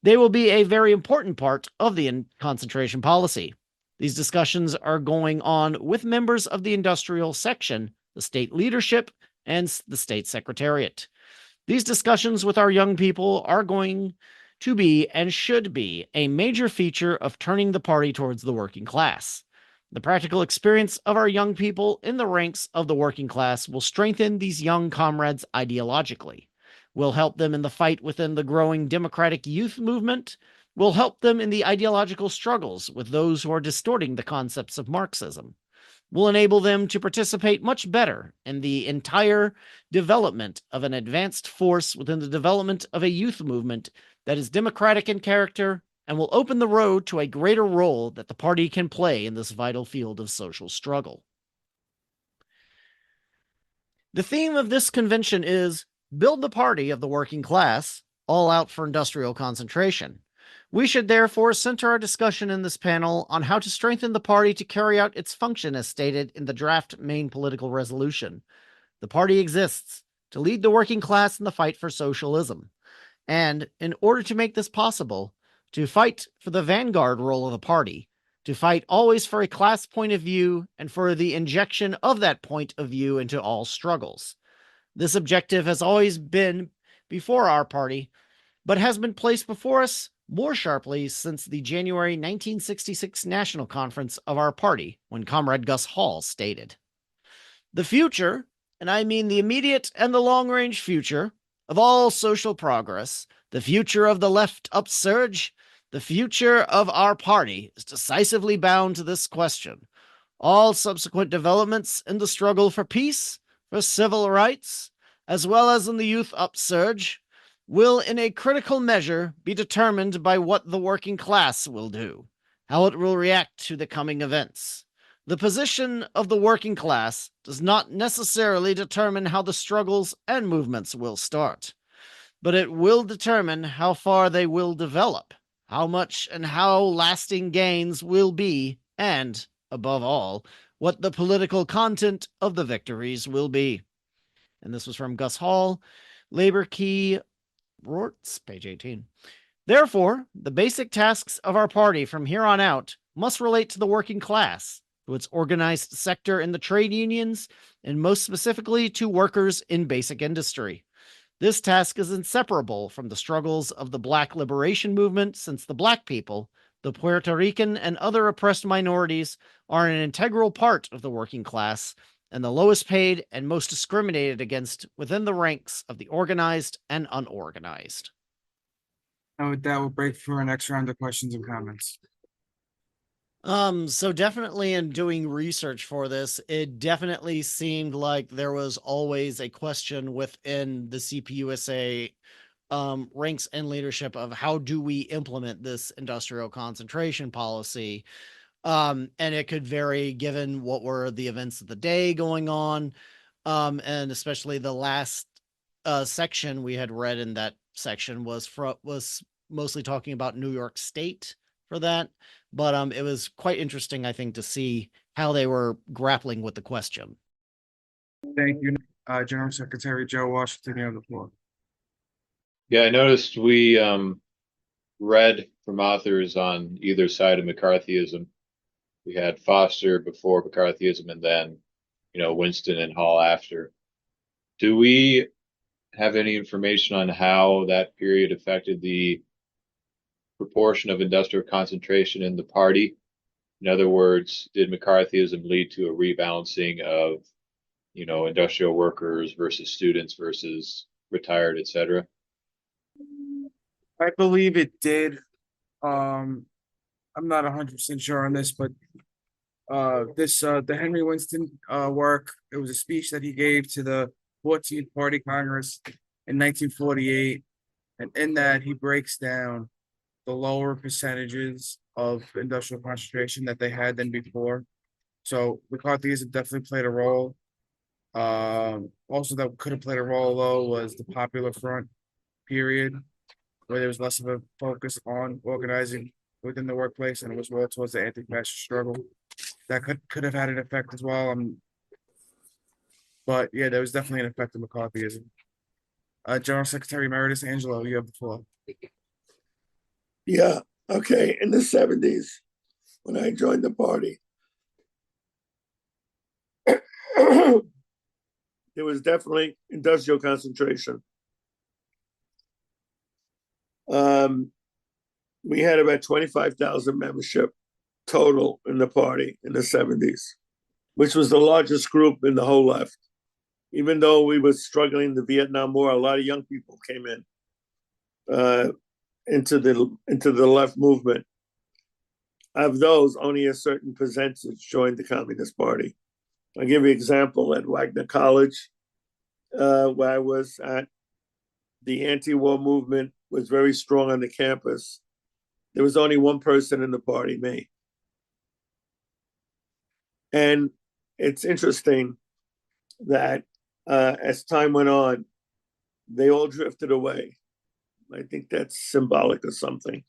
They will be a very important part of the concentration policy. These discussions are going on with members of the industrial section, the state leadership, and the state secretariat. These discussions with our young people are going to be and should be a major feature of turning the party towards the working class. The practical experience of our young people in the ranks of the working class will strengthen these young comrades ideologically, will help them in the fight within the growing democratic youth movement, will help them in the ideological struggles with those who are distorting the concepts of Marxism, will enable them to participate much better in the entire development of an advanced force within the development of a youth movement that is democratic in character and will open the road to a greater role that the party can play in this vital field of social struggle. The theme of this convention is Build the Party of the Working Class, all out for industrial concentration. We should therefore center our discussion in this panel on how to strengthen the party to carry out its function as stated in the draft main political resolution. The party exists to lead the working class in the fight for socialism, and in order to make this possible, to fight for the vanguard role of the party, to fight always for a class point of view and for the injection of that point of view into all struggles. This objective has always been before our party, but has been placed before us more sharply since the January 1966 National Conference of our party, when Comrade Gus Hall stated, "The future, and I mean the immediate and the long-range future, of all social progress, the future of the left upsurge, the future of our party is decisively bound to this question. All subsequent developments in the struggle for peace, for civil rights, as well as in the youth upsurge, will in a critical measure be determined by what the working class will do, how it will react to the coming events. The position of the working class does not necessarily determine how the struggles and movements will start, but it will determine how far they will develop, how much and how lasting gains will be, and, above all, what the political content of the victories will be." And this was from Gus Hall, Labor Key Rorts, page 18. Therefore, the basic tasks of our party from here on out must relate to the working class, to its organized sector in the trade unions, and most specifically to workers in basic industry. This task is inseparable from the struggles of the Black liberation movement, since the Black people, the Puerto Rican, and other oppressed minorities are an integral part of the working class and the lowest paid and most discriminated against within the ranks of the organized and unorganized. And with that, we'll break for our next round of questions and comments. So definitely in doing research for this, it definitely seemed like there was always a question within the CPUSA ranks and leadership of how do we implement this industrial concentration policy. And it could vary given what were the events of the day going on. And especially the last section we had read in that section was mostly talking about New York State for that. But it was quite interesting, I think, to see how they were grappling with the question. Thank you, General Secretary Joe Washington. You have the floor. Yeah, I noticed we read from authors on either side of McCarthyism. We had Foster before McCarthyism, and then, Winston and Hall after. Do we have any information on how that period affected the proportion of industrial concentration in the party? In other words, did McCarthyism lead to a rebalancing of, industrial workers versus students versus retired, et cetera? I believe it did. I'm not 100% sure on this, but the Henry Winston work, it was a speech that he gave to the 14th Party Congress in 1948, and in that he breaks down the lower percentages of industrial concentration that they had than before. So McCarthyism definitely played a role. Also that could have played a role though was the Popular Front period, where there was less of a focus on organizing within the workplace, and it was more towards the anti-fascist struggle. That could have had an effect as well. But yeah, there was definitely an effect of McCarthyism. General Secretary Emeritus Angelo, you have the floor. Yeah, okay. In the 70s, when I joined the party, there was definitely industrial concentration. We had about 25,000 membership total in the party in the 70s, which was the largest group in the whole left. Even though we were struggling in the Vietnam War, a lot of young people came in into the left movement. Of those, only a certain percentage joined the Communist Party. I'll give you an example. At Wagner College, where I was at, the anti-war movement was very strong on the campus. There was only one person in the party, me. And it's interesting that as time went on, they all drifted away. I think that's symbolic of something.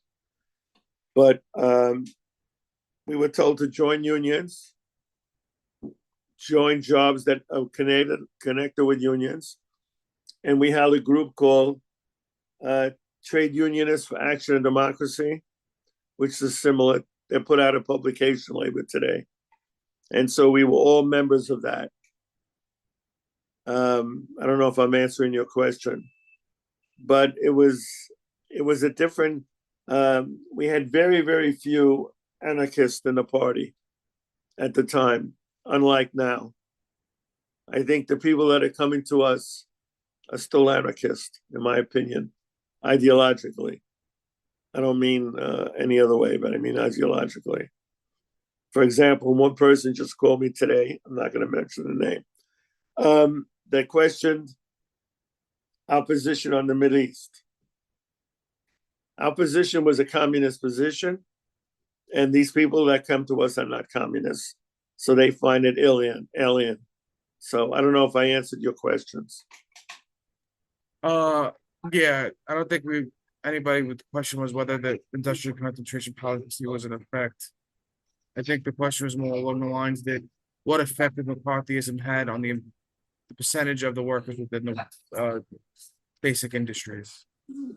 But we were told to join unions, join jobs that are connected with unions. And we had a group called Trade Unionists for Action and Democracy, which is similar. They put out a publication Labor Today. And so we were all members of that. I don't know if I'm answering your question, but it was a different, we had very, very few anarchists in the party at the time, unlike now. I think the people that are coming to us are still anarchists, in my opinion, ideologically. I don't mean any other way, but I mean ideologically. For example, one person just called me today, I'm not going to mention the name, that questioned our position on the Middle East. Our position was a communist position, and these people that come to us are not communists, so they find it alien. So I don't know if I answered your questions. Yeah, I don't think anybody with the question was whether the industrial concentration policy was in effect. I think the question was more along the lines that what effect did McCarthyism had on the percentage of the workers within the basic industries.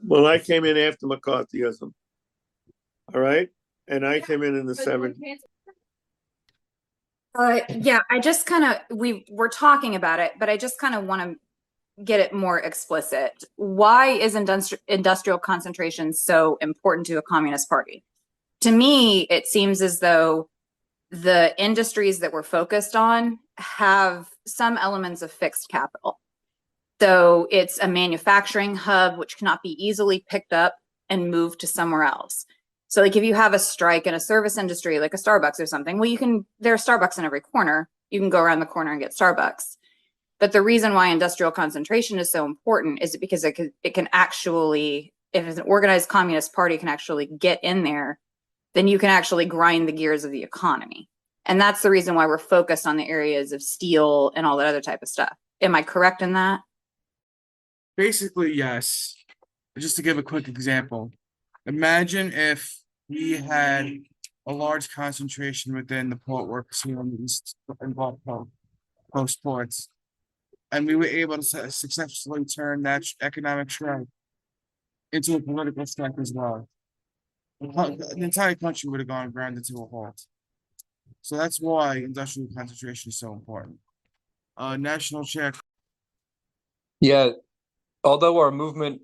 Well, I came in after McCarthyism. All right. And I came in the 70s. Yeah, I just we were talking about it, but I just kind of want to get it more explicit. Why is industrial concentration so important to a communist party? To me, it seems as though the industries that we're focused on have some elements of fixed capital. So it's a manufacturing hub which cannot be easily picked up and moved to somewhere else. So like if you have a strike in a service industry, like a Starbucks or something, well, there's Starbucks in every corner. You can go around the corner and get Starbucks. But the reason why industrial concentration is so important is because it can actually, if an organized communist party can actually get in there, then you can actually grind the gears of the economy. And that's the reason why we're focused on the areas of steel and all that other type of stuff. Am I correct in that? Basically, yes. Just to give a quick example, imagine if we had a large concentration within the port workers here in the East and Gulf Coast ports, and we were able to successfully turn that economic strike into a political strike as well. The entire country would have gone ground to a halt. So that's why industrial concentration is so important. National Chair. Yeah, although our movement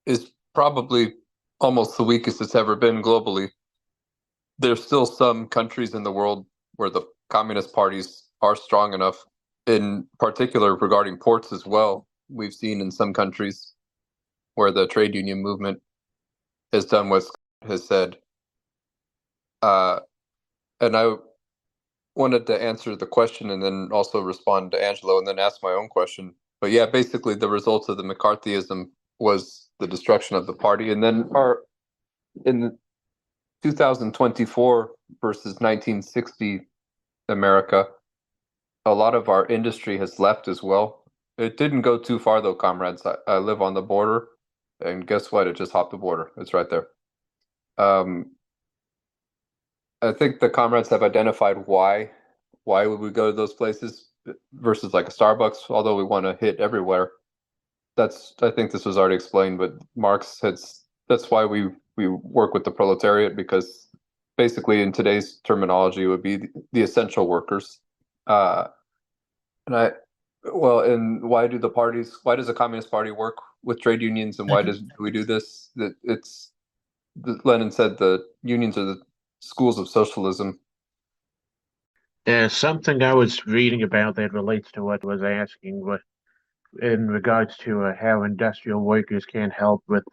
is probably almost the weakest it's ever been globally, there's still some countries in the world where the communist parties are strong enough, in particular regarding ports as well. We've seen in some countries where the trade union movement has done what has said. And I wanted to answer the question and then also respond to Angelo and then ask my own question. But yeah, basically the results of the McCarthyism was the destruction of the party. And then in 2024 versus 1960 America, a lot of our industry has left as well. It didn't go too far though, comrades. I live on the border, and guess what? It just hopped the border. It's right there. I think the comrades have identified why would we go to those places versus like a Starbucks, although we want to hit everywhere. I think this was already explained, but that's why we work with the proletariat, because basically in today's terminology it would be the essential workers. And why does the Communist Party work with trade unions, and why do we do this? Lenin said the unions are the schools of socialism. Something I was reading about that relates to what I was asking, was in regards to how industrial workers can help with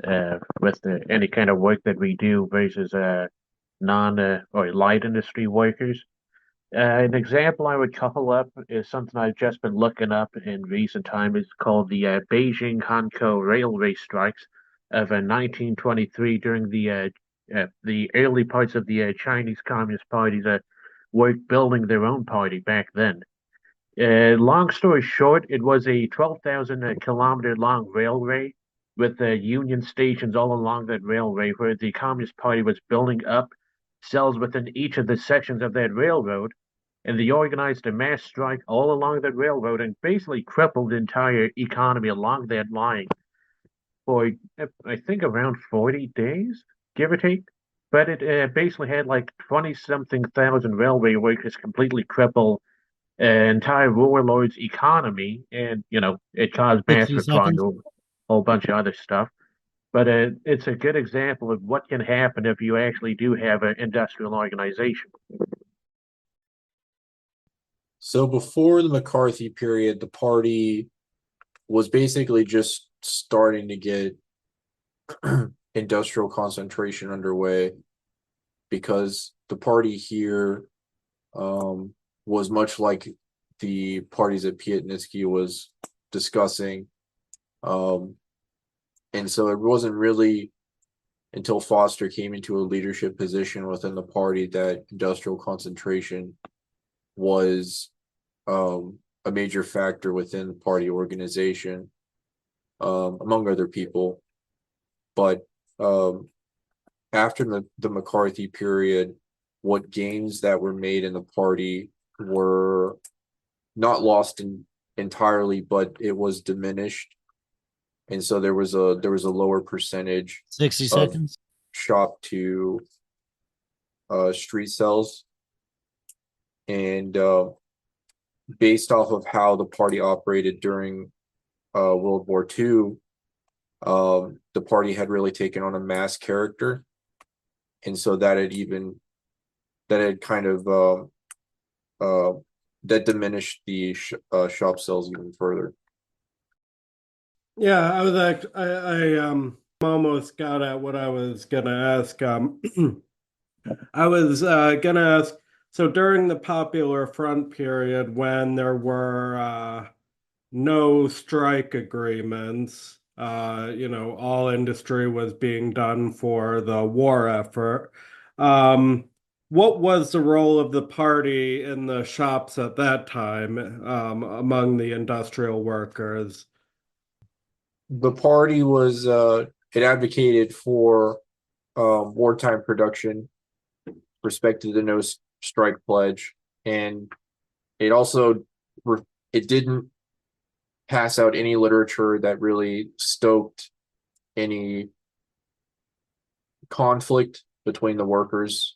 any kind of work that we do versus non or light industry workers. An example I would couple up is something I've just been looking up in recent time. It's called the Beijing Hankou railway strikes of 1923 during the early parts of the Chinese Communist Party's work building their own party back then. Long story short, it was a 12,000 kilometer long railway with union stations all along that railway, where the Communist Party was building up cells within each of the sections of that railroad, and they organized a mass strike all along that railroad and basically crippled the entire economy along that line for, I think, around 40 days, give or take. But it basically had like 20-something thousand railway workers completely cripple entire warlord's economy, and it caused mass 60 reprisal, seconds. a whole bunch of other stuff. But it's a good example of what can happen if you actually do have an industrial organization. So before the McCarthy period, the party was basically just starting to get industrial concentration underway, because the party here was much like the parties that Piatnitsky was discussing. And so it wasn't really until Foster came into a leadership position within the party that industrial concentration was a major factor within the party organization, among other people. But after the McCarthy period, what gains that were made in the party were not lost entirely, but it was diminished. And so there was a lower percentage 60 of seconds. shop to street cells. And based off of how the party operated during World War II, the party had really taken on a mass character, and so that had kind of that diminished the shop sales even further. Yeah, I was actually, I almost got at what I was gonna ask. I was gonna ask, so during the Popular Front period, when there were no strike agreements, all industry was being done for the war effort. What was the role of the party in the shops at that time, among the industrial workers? The party was it advocated for wartime production, respected the no strike pledge, and it also it didn't pass out any literature that really stoked any conflict between the workers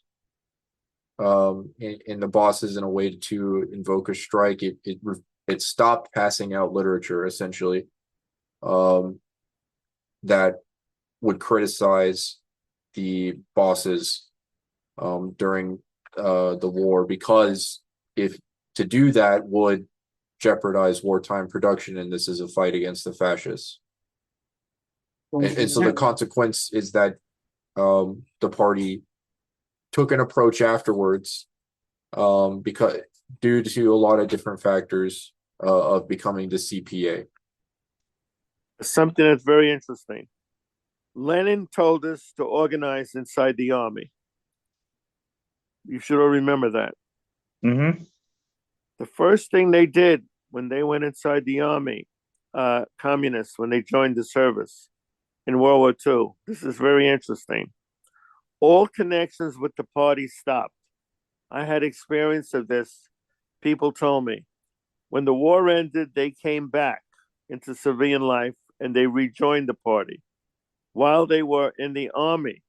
and the bosses in a way to invoke a strike. It stopped passing out literature essentially that would criticize the bosses during the war, because if to do that would jeopardize wartime production, and this is a fight against the fascists. And so the consequence is that the party took an approach afterwards, because due to a lot of different factors of becoming the CPA. Something that's very interesting. Lenin told us to organize inside the army. You should all remember that. Mm-hmm. The first thing they did when they went inside the army, communists, when they joined the service in World War II, this is very interesting. All connections with the party stopped. I had experience of this. People told me when the war ended, they came back into civilian life and they rejoined the party. While they were in the army,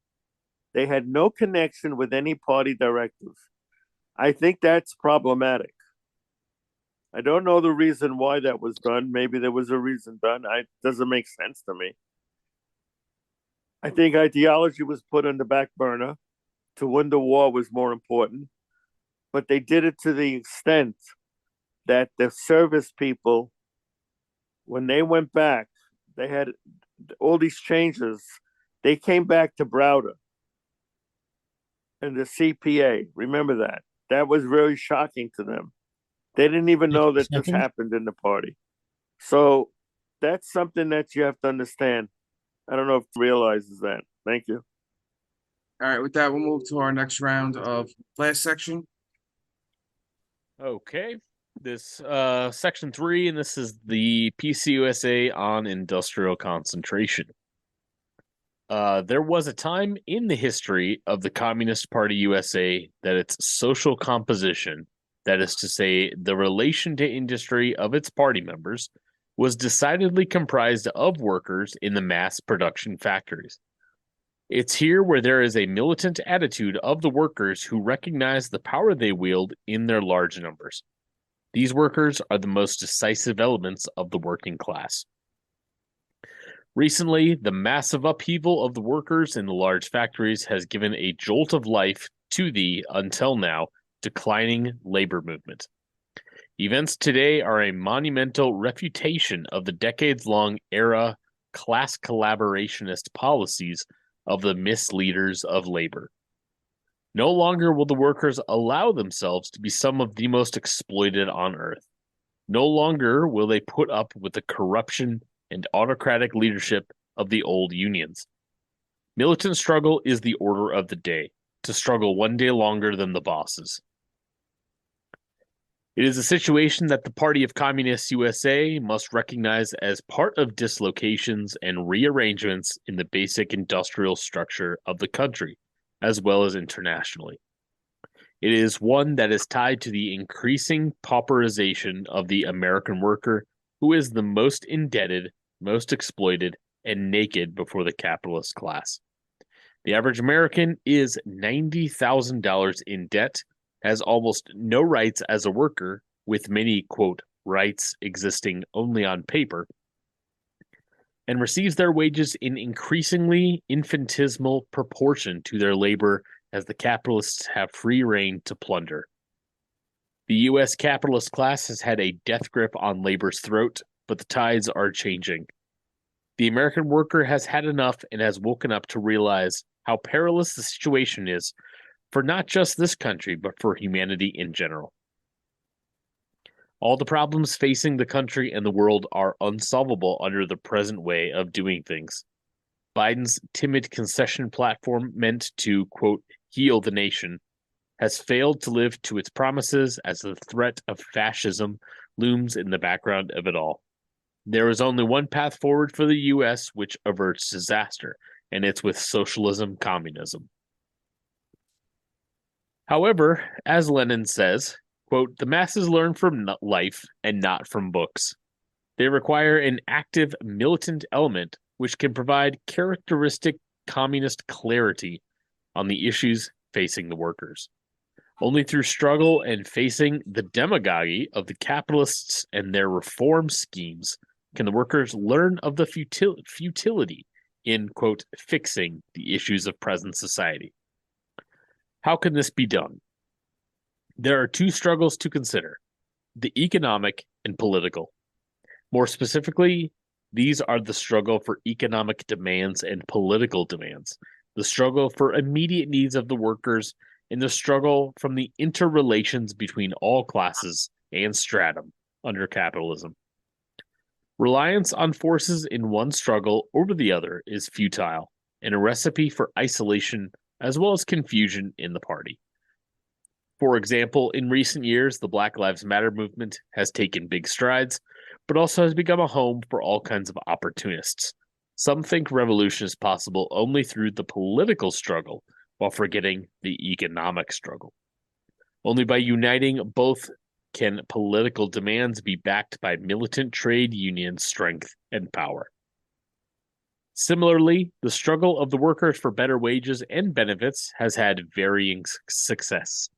they had no connection with any party directives. I think that's problematic. I don't know the reason why that was done. Maybe there was a reason done. It doesn't make sense to me. I think ideology was put on the back burner. To win the war was more important. But they did it to the extent that the service people, when they went back, they had all these changes. They came back to Browder and the CPA. Remember that. That was very shocking to them. They didn't even know that this happened in the party. So that's something that you have to understand. I don't know if it realizes that. Thank you. All right, with that, we'll move to our next round of class section. Okay, this section 3, and this is the PCUSA on industrial concentration. There was a time in the history of the Communist Party USA that its social composition, that is to say, the relation to industry of its party members, was decidedly comprised of workers in the mass production factories. It's here where there is a militant attitude of the workers who recognize the power they wield in their large numbers. These workers are the most decisive elements of the working class. Recently, the massive upheaval of the workers in the large factories has given a jolt of life to the, until now, declining labor movement. Events today are a monumental refutation of the decades-long era class collaborationist policies of the misleaders of labor. No longer will the workers allow themselves to be some of the most exploited on earth. No longer will they put up with the corruption and autocratic leadership of the old unions. Militant struggle is the order of the day, to struggle one day longer than the bosses. It is a situation that the Party of Communist USA must recognize as part of dislocations and rearrangements in the basic industrial structure of the country, as well as internationally. It is one that is tied to the increasing pauperization of the American worker, who is the most indebted, most exploited, and naked before the capitalist class. The average American is $90,000 in debt, has almost no rights as a worker, with many, quote, rights existing only on paper, and receives their wages in increasingly infinitesimal proportion to their labor as the capitalists have free rein to plunder. The U.S. capitalist class has had a death grip on labor's throat, but the tides are changing. The American worker has had enough and has woken up to realize how perilous the situation is for not just this country, but for humanity in general. All the problems facing the country and the world are unsolvable under the present way of doing things. Biden's timid concession platform meant to, quote, heal the nation, has failed to live to its promises as the threat of fascism looms in the background of it all. There is only one path forward for the U.S. which averts disaster, and it's with socialism-communism. However, as Lenin says, quote, the masses learn from life and not from books. They require an active militant element which can provide characteristic communist clarity on the issues facing the workers. Only through struggle and facing the demagoguery of the capitalists and their reform schemes can the workers learn of the futility in, quote, fixing the issues of present society. How can this be done? There are two struggles to consider, the economic and political. More specifically, these are the struggle for economic demands and political demands, the struggle for immediate needs of the workers, and the struggle from the interrelations between all classes and stratum under capitalism. Reliance on forces in one struggle over the other is futile and a recipe for isolation as well as confusion in the party. For example, in recent years, the Black Lives Matter movement has taken big strides, but also has become a home for all kinds of opportunists. Some think revolution is possible only through the political struggle, while forgetting the economic struggle. Only by uniting both can political demands be backed by militant trade union strength and power. Similarly, the struggle of the workers for better wages and benefits has had varying success.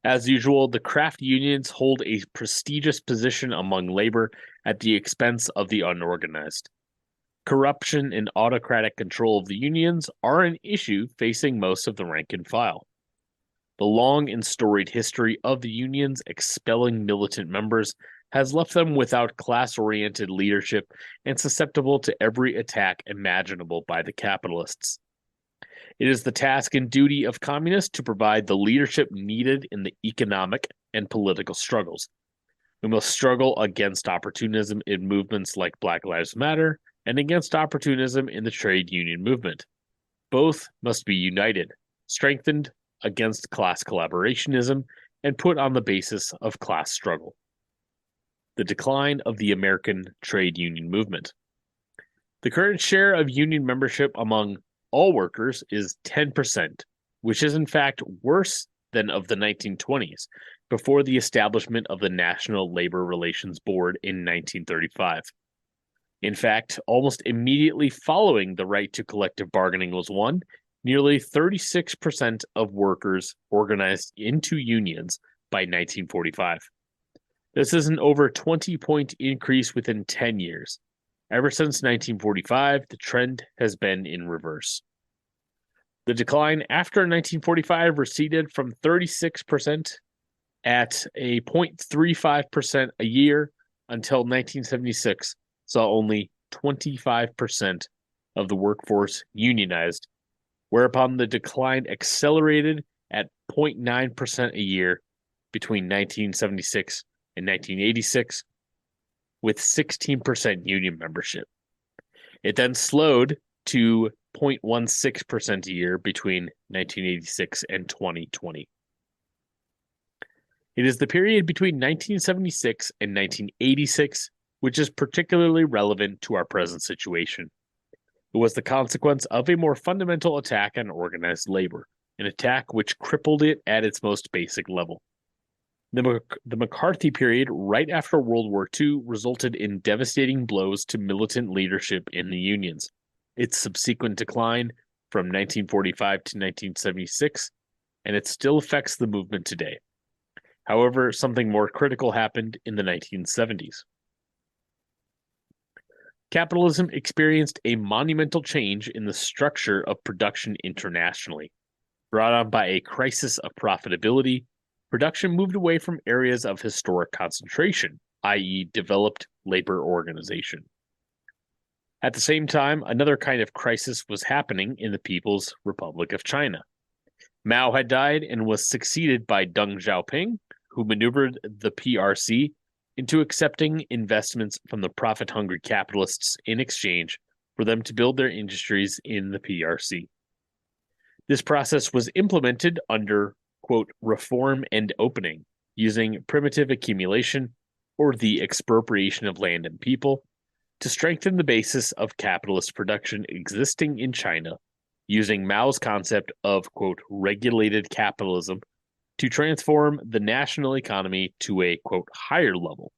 As usual, the craft unions hold a prestigious position among labor at the expense of the unorganized. Corruption and autocratic control of the unions are an issue facing most of the rank and file. The long and storied history of the unions expelling militant members has left them without class-oriented leadership and susceptible to every attack imaginable by the capitalists. It is the task and duty of communists to provide the leadership needed in the economic and political struggles. We must struggle against opportunism in movements like Black Lives Matter and against opportunism in the trade union movement. Both must be united, strengthened against class collaborationism, and put on the basis of class struggle. The decline of the American trade union movement. The current share of union membership among all workers is 10%, which is in fact worse than of the 1920s, before the establishment of the National Labor Relations Board in 1935. In fact, almost immediately following the right to collective bargaining was won, nearly 36% of workers organized into unions by 1945. This is an over 20-point increase within 10 years. Ever since 1945, the trend has been in reverse. The decline after 1945 receded from 36% at a 0.35% a year until 1976, saw only 25% of the workforce unionized, whereupon the decline accelerated at 0.9% a year between 1976 and 1986, with 16% union membership. It then slowed to 0.16% a year between 1986 and 2020. It is the period between 1976 and 1986 which is particularly relevant to our present situation. It was the consequence of a more fundamental attack on organized labor, an attack which crippled it at its most basic level. The McCarthy period right after World War II resulted in devastating blows to militant leadership in the unions. Its subsequent decline from 1945 to 1976, and it still affects the movement today. However, something more critical happened in the 1970s. Capitalism experienced a monumental change in the structure of production internationally. Brought on by a crisis of profitability, production moved away from areas of historic concentration, i.e., developed labor organization. At the same time, another kind of crisis was happening in the People's Republic of China. Mao had died and was succeeded by Deng Xiaoping, who maneuvered the PRC into accepting investments from the profit-hungry capitalists in exchange for them to build their industries in the PRC. This process was implemented under, quote, reform and opening, using primitive accumulation or the expropriation of land and people to strengthen the basis of capitalist production existing in China, using Mao's concept of, quote, regulated capitalism to transform the national economy to a, quote, higher level,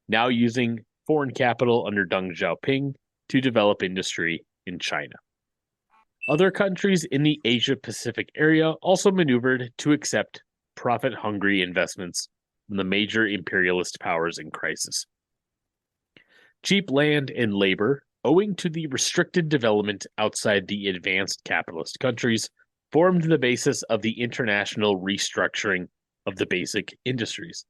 now using foreign capital under Deng Xiaoping to develop industry in China. Other countries in the Asia-Pacific area also maneuvered to accept profit-hungry investments from the major imperialist powers in crisis. Cheap land and labor, owing to the restricted development outside the advanced capitalist countries, formed the basis of the international restructuring of the basic industries.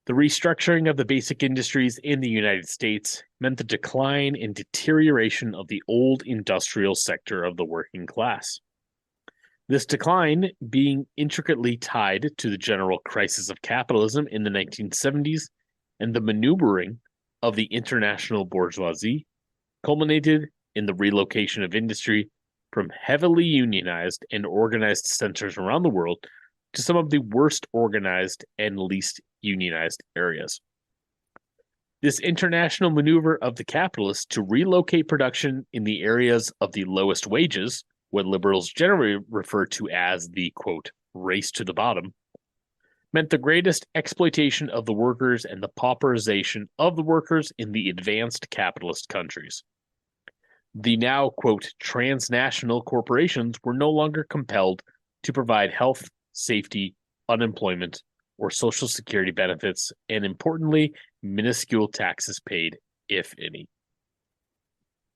The restructuring of the basic industries in the United States meant the decline and deterioration of the old industrial sector of the working class. This decline being intricately tied to the general crisis of capitalism in the 1970s and the maneuvering of the international bourgeoisie culminated in the relocation of industry from heavily unionized and organized centers around the world to some of the worst organized and least unionized areas. This international maneuver of the capitalists to relocate production in the areas of the lowest wages, what liberals generally refer to as the, quote, race to the bottom, meant the greatest exploitation of the workers and the pauperization of the workers in the advanced capitalist countries. The now, quote, transnational corporations were no longer compelled to provide health, safety, unemployment, or social security benefits, and importantly, minuscule taxes paid, if any.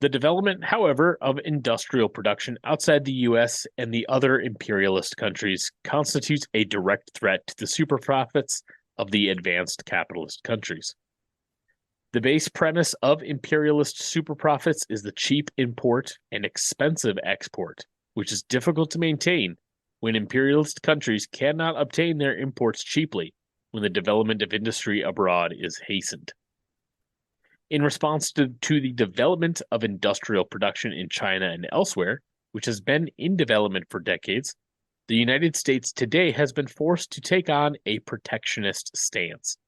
The development, however, of industrial production outside the US and the other imperialist countries constitutes a direct threat to the super profits of the advanced capitalist countries. The base premise of imperialist super profits is the cheap import and expensive export, which is difficult to maintain when imperialist countries cannot obtain their imports cheaply when the development of industry abroad is hastened. In response to the development of industrial production in China and elsewhere, which has been in development for decades, the United States today has been forced to take on a protectionist stance.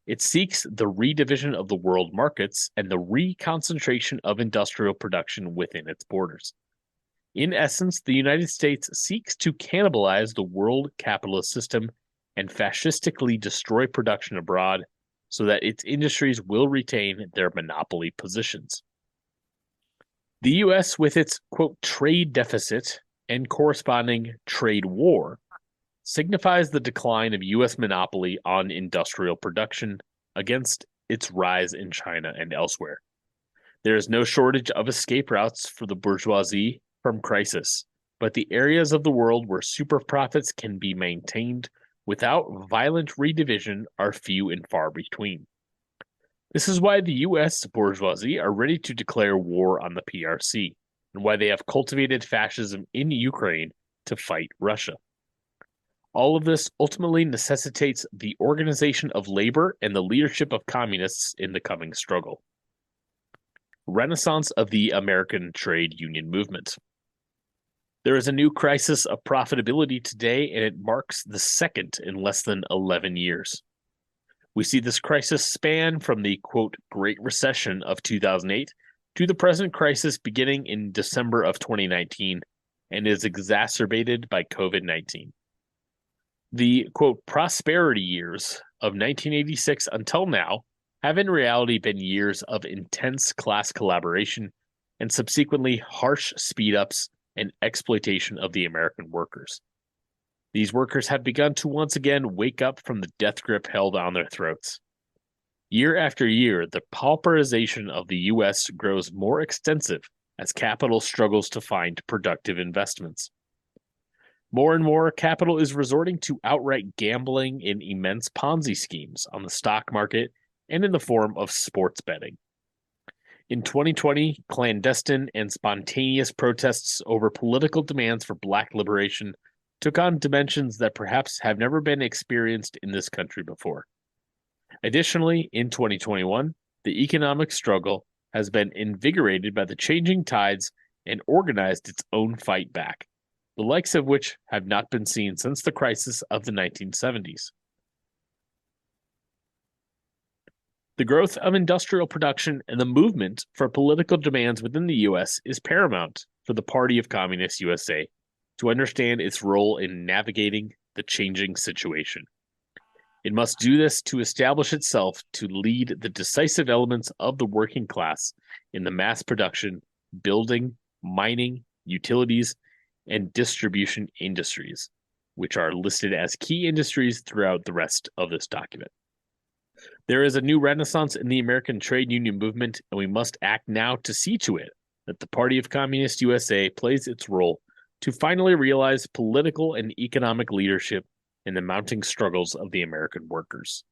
It seeks the redivision of the world markets and the reconcentration of industrial production within its borders. In essence, the United States seeks to cannibalize the world capitalist system and fascistically destroy production abroad so that its industries will retain their monopoly positions. The U.S., with its, quote, trade deficit and corresponding trade war, signifies the decline of U.S. monopoly on industrial production against its rise in China and elsewhere. There is no shortage of escape routes for the bourgeoisie from crisis, but the areas of the world where super profits can be maintained without violent redivision are few and far between. This is why the U.S. bourgeoisie are ready to declare war on the PRC, and why they have cultivated fascism in Ukraine to fight Russia. All of this ultimately necessitates the organization of labor and the leadership of communists in the coming struggle. Renaissance of the American trade union movement. There is a new crisis of profitability today, and it marks the second in less than 11 years. We see this crisis span from the, quote, Great Recession of 2008 to the present crisis beginning in December of 2019 and is exacerbated by COVID-19. The, quote, prosperity years of 1986 until now have in reality been years of intense class collaboration and subsequently harsh speed-ups and exploitation of the American workers. These workers have begun to once again wake up from the death grip held on their throats. Year after year, the pauperization of the U.S. grows more extensive as capital struggles to find productive investments. More and more capital is resorting to outright gambling in immense Ponzi schemes on the stock market and in the form of sports betting. In 2020, clandestine and spontaneous protests over political demands for Black liberation took on dimensions that perhaps have never been experienced in this country before. Additionally, in 2021, the economic struggle has been invigorated by the changing tides and organized its own fight back, the likes of which have not been seen since the crisis of the 1970s. The growth of industrial production and the movement for political demands within the U.S. is paramount for the Party of Communist USA to understand its role in navigating the changing situation. It must do this to establish itself to lead the decisive elements of the working class in the mass production, building, mining, utilities, and distribution industries, which are listed as key industries throughout the rest of this document. There is a new renaissance in the American trade union movement, and we must act now to see to it that the Party of Communist USA plays its role to finally realize political and economic leadership in the mounting struggles of the American workers.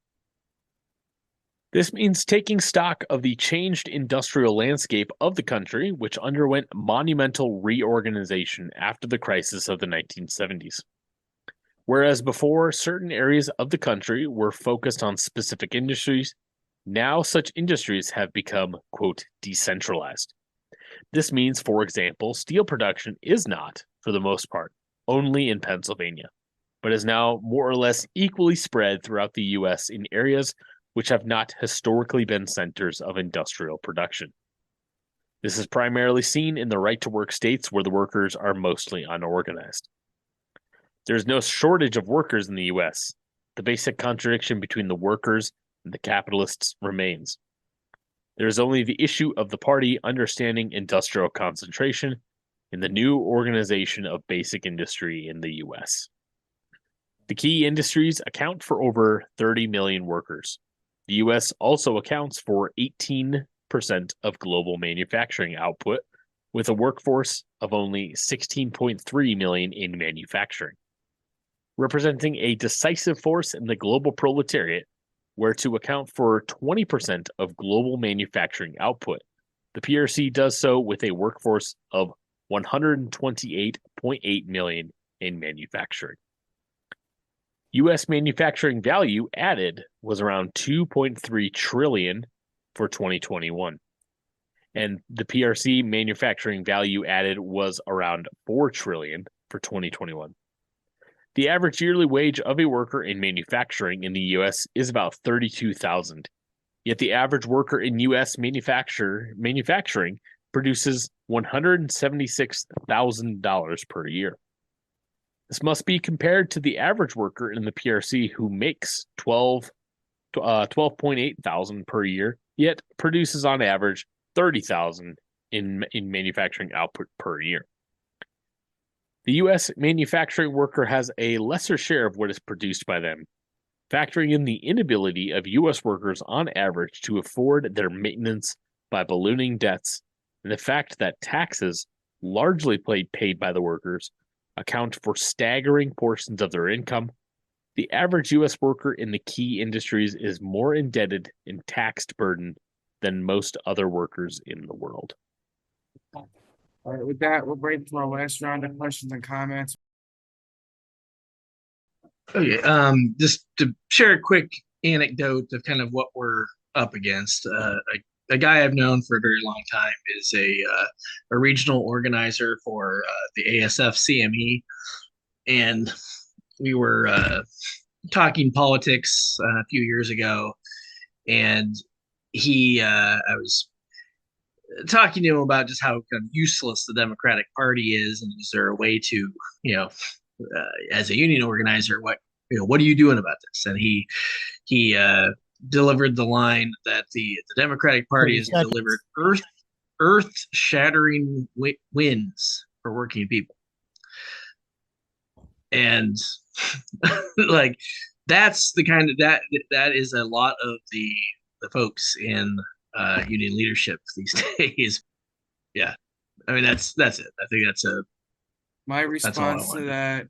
This means taking stock of the changed industrial landscape of the country, which underwent monumental reorganization after the crisis of the 1970s. Whereas before, certain areas of the country were focused on specific industries, now such industries have become, quote, decentralized. This means, for example, steel production is not, for the most part, only in Pennsylvania, but is now more or less equally spread throughout the U.S. in areas which have not historically been centers of industrial production. This is primarily seen in the right-to-work states where the workers are mostly unorganized. There is no shortage of workers in the U.S. The basic contradiction between the workers and the capitalists remains. There is only the issue of the party understanding industrial concentration in the new organization of basic industry in the U.S. The key industries account for over 30 million workers. The U.S. also accounts for 18% of global manufacturing output, with a workforce of only 16.3 million in manufacturing. Representing a decisive force in the global proletariat, where to account for 20% of global manufacturing output, the PRC does so with a workforce of 128.8 million in manufacturing. U.S. manufacturing value added was around 2.3 trillion for 2021, and the PRC manufacturing value added was around 4 trillion for 2021. The average yearly wage of a worker in manufacturing in the U.S. is about $32,000, yet the average worker in U.S. manufacturing produces $176,000 per year. This must be compared to the average worker in the PRC who makes $12.8 thousand per year, yet produces on average $30,000 in manufacturing output per year. The U.S. manufacturing worker has a lesser share of what is produced by them, factoring in the inability of U.S. workers on average to afford their maintenance by ballooning debts, and the fact that taxes, largely paid by the workers, account for staggering portions of their income. The average U.S. worker in the key industries is more indebted and taxed burden than most other workers in the world. All right, with that, we'll break to our last round of questions and comments. Okay, just to share a quick anecdote of kind of what we're up against. A guy I've known for a very long time is a regional organizer for the ASF CME, and we were talking politics a few years ago, and I was talking to him about just how kind of useless the Democratic Party is, and is there a way to, as a union organizer, what are you doing about this? And he delivered the line that the Democratic Party has delivered earth-shattering wins for working people. And Like that's the kind of that is a lot of the folks in union leadership these days. Yeah, I mean that's it. I think that's all I response to wanted. that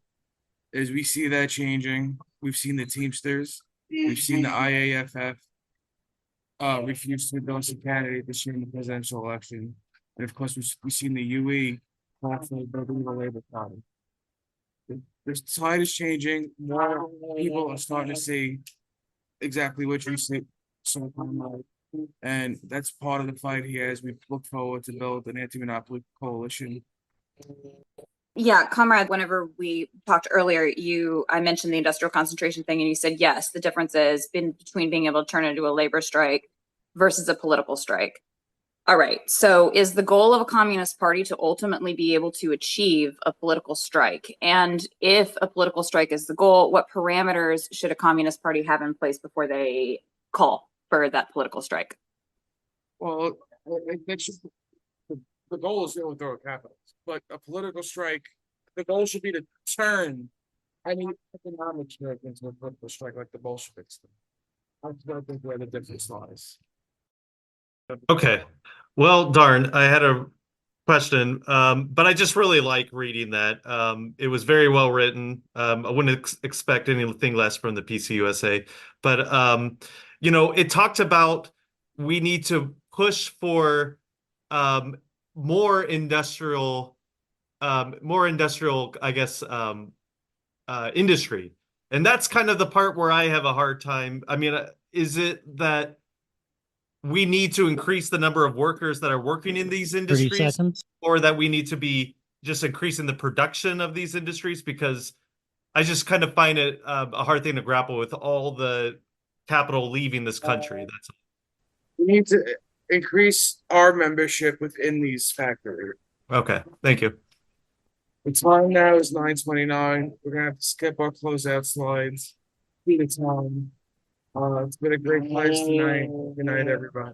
is we see that changing. We've seen the Teamsters, we've seen the IAFF refuse to endorse a candidate this year in the presidential election, and of course we've seen the UE call for building the Labor Party. The tide is changing. More people are starting to see exactly what you said. So, and that's part of the fight here as we look forward to build an anti-monopoly coalition. Yeah, comrade, whenever we talked earlier, I mentioned the industrial concentration thing, and you said, yes, the difference is between being able to turn into a labor strike versus a political strike. All right, so is the goal of a communist party to ultimately be able to achieve a political strike? And if a political strike is the goal, what parameters should a communist party have in place before they call for that political strike? Well, the goal is to overthrow capitalism, but a political strike, the goal should be to turn any economic strike into a political strike like the Bolsheviks did. I think where the difference lies. Okay. Well, darn, I had a question, but I just really like reading that. It was very well written. I wouldn't expect anything less from the PCUSA, but it talked about we need to push for more industrial, I guess, industry, and that's kind of the part where I have a hard time. I mean, is it that we need to increase the number of workers that are working in these 30 industries, seconds. or that we need to be just increasing the production of these industries? Because I just kind of find it a hard thing to grapple with all the capital leaving this country. That's We need to increase our membership within these factories. okay. Thank you. The time now is 9:29. We're gonna have to skip our closeout slides. See the time. It's been a great place tonight. Good night, everybody.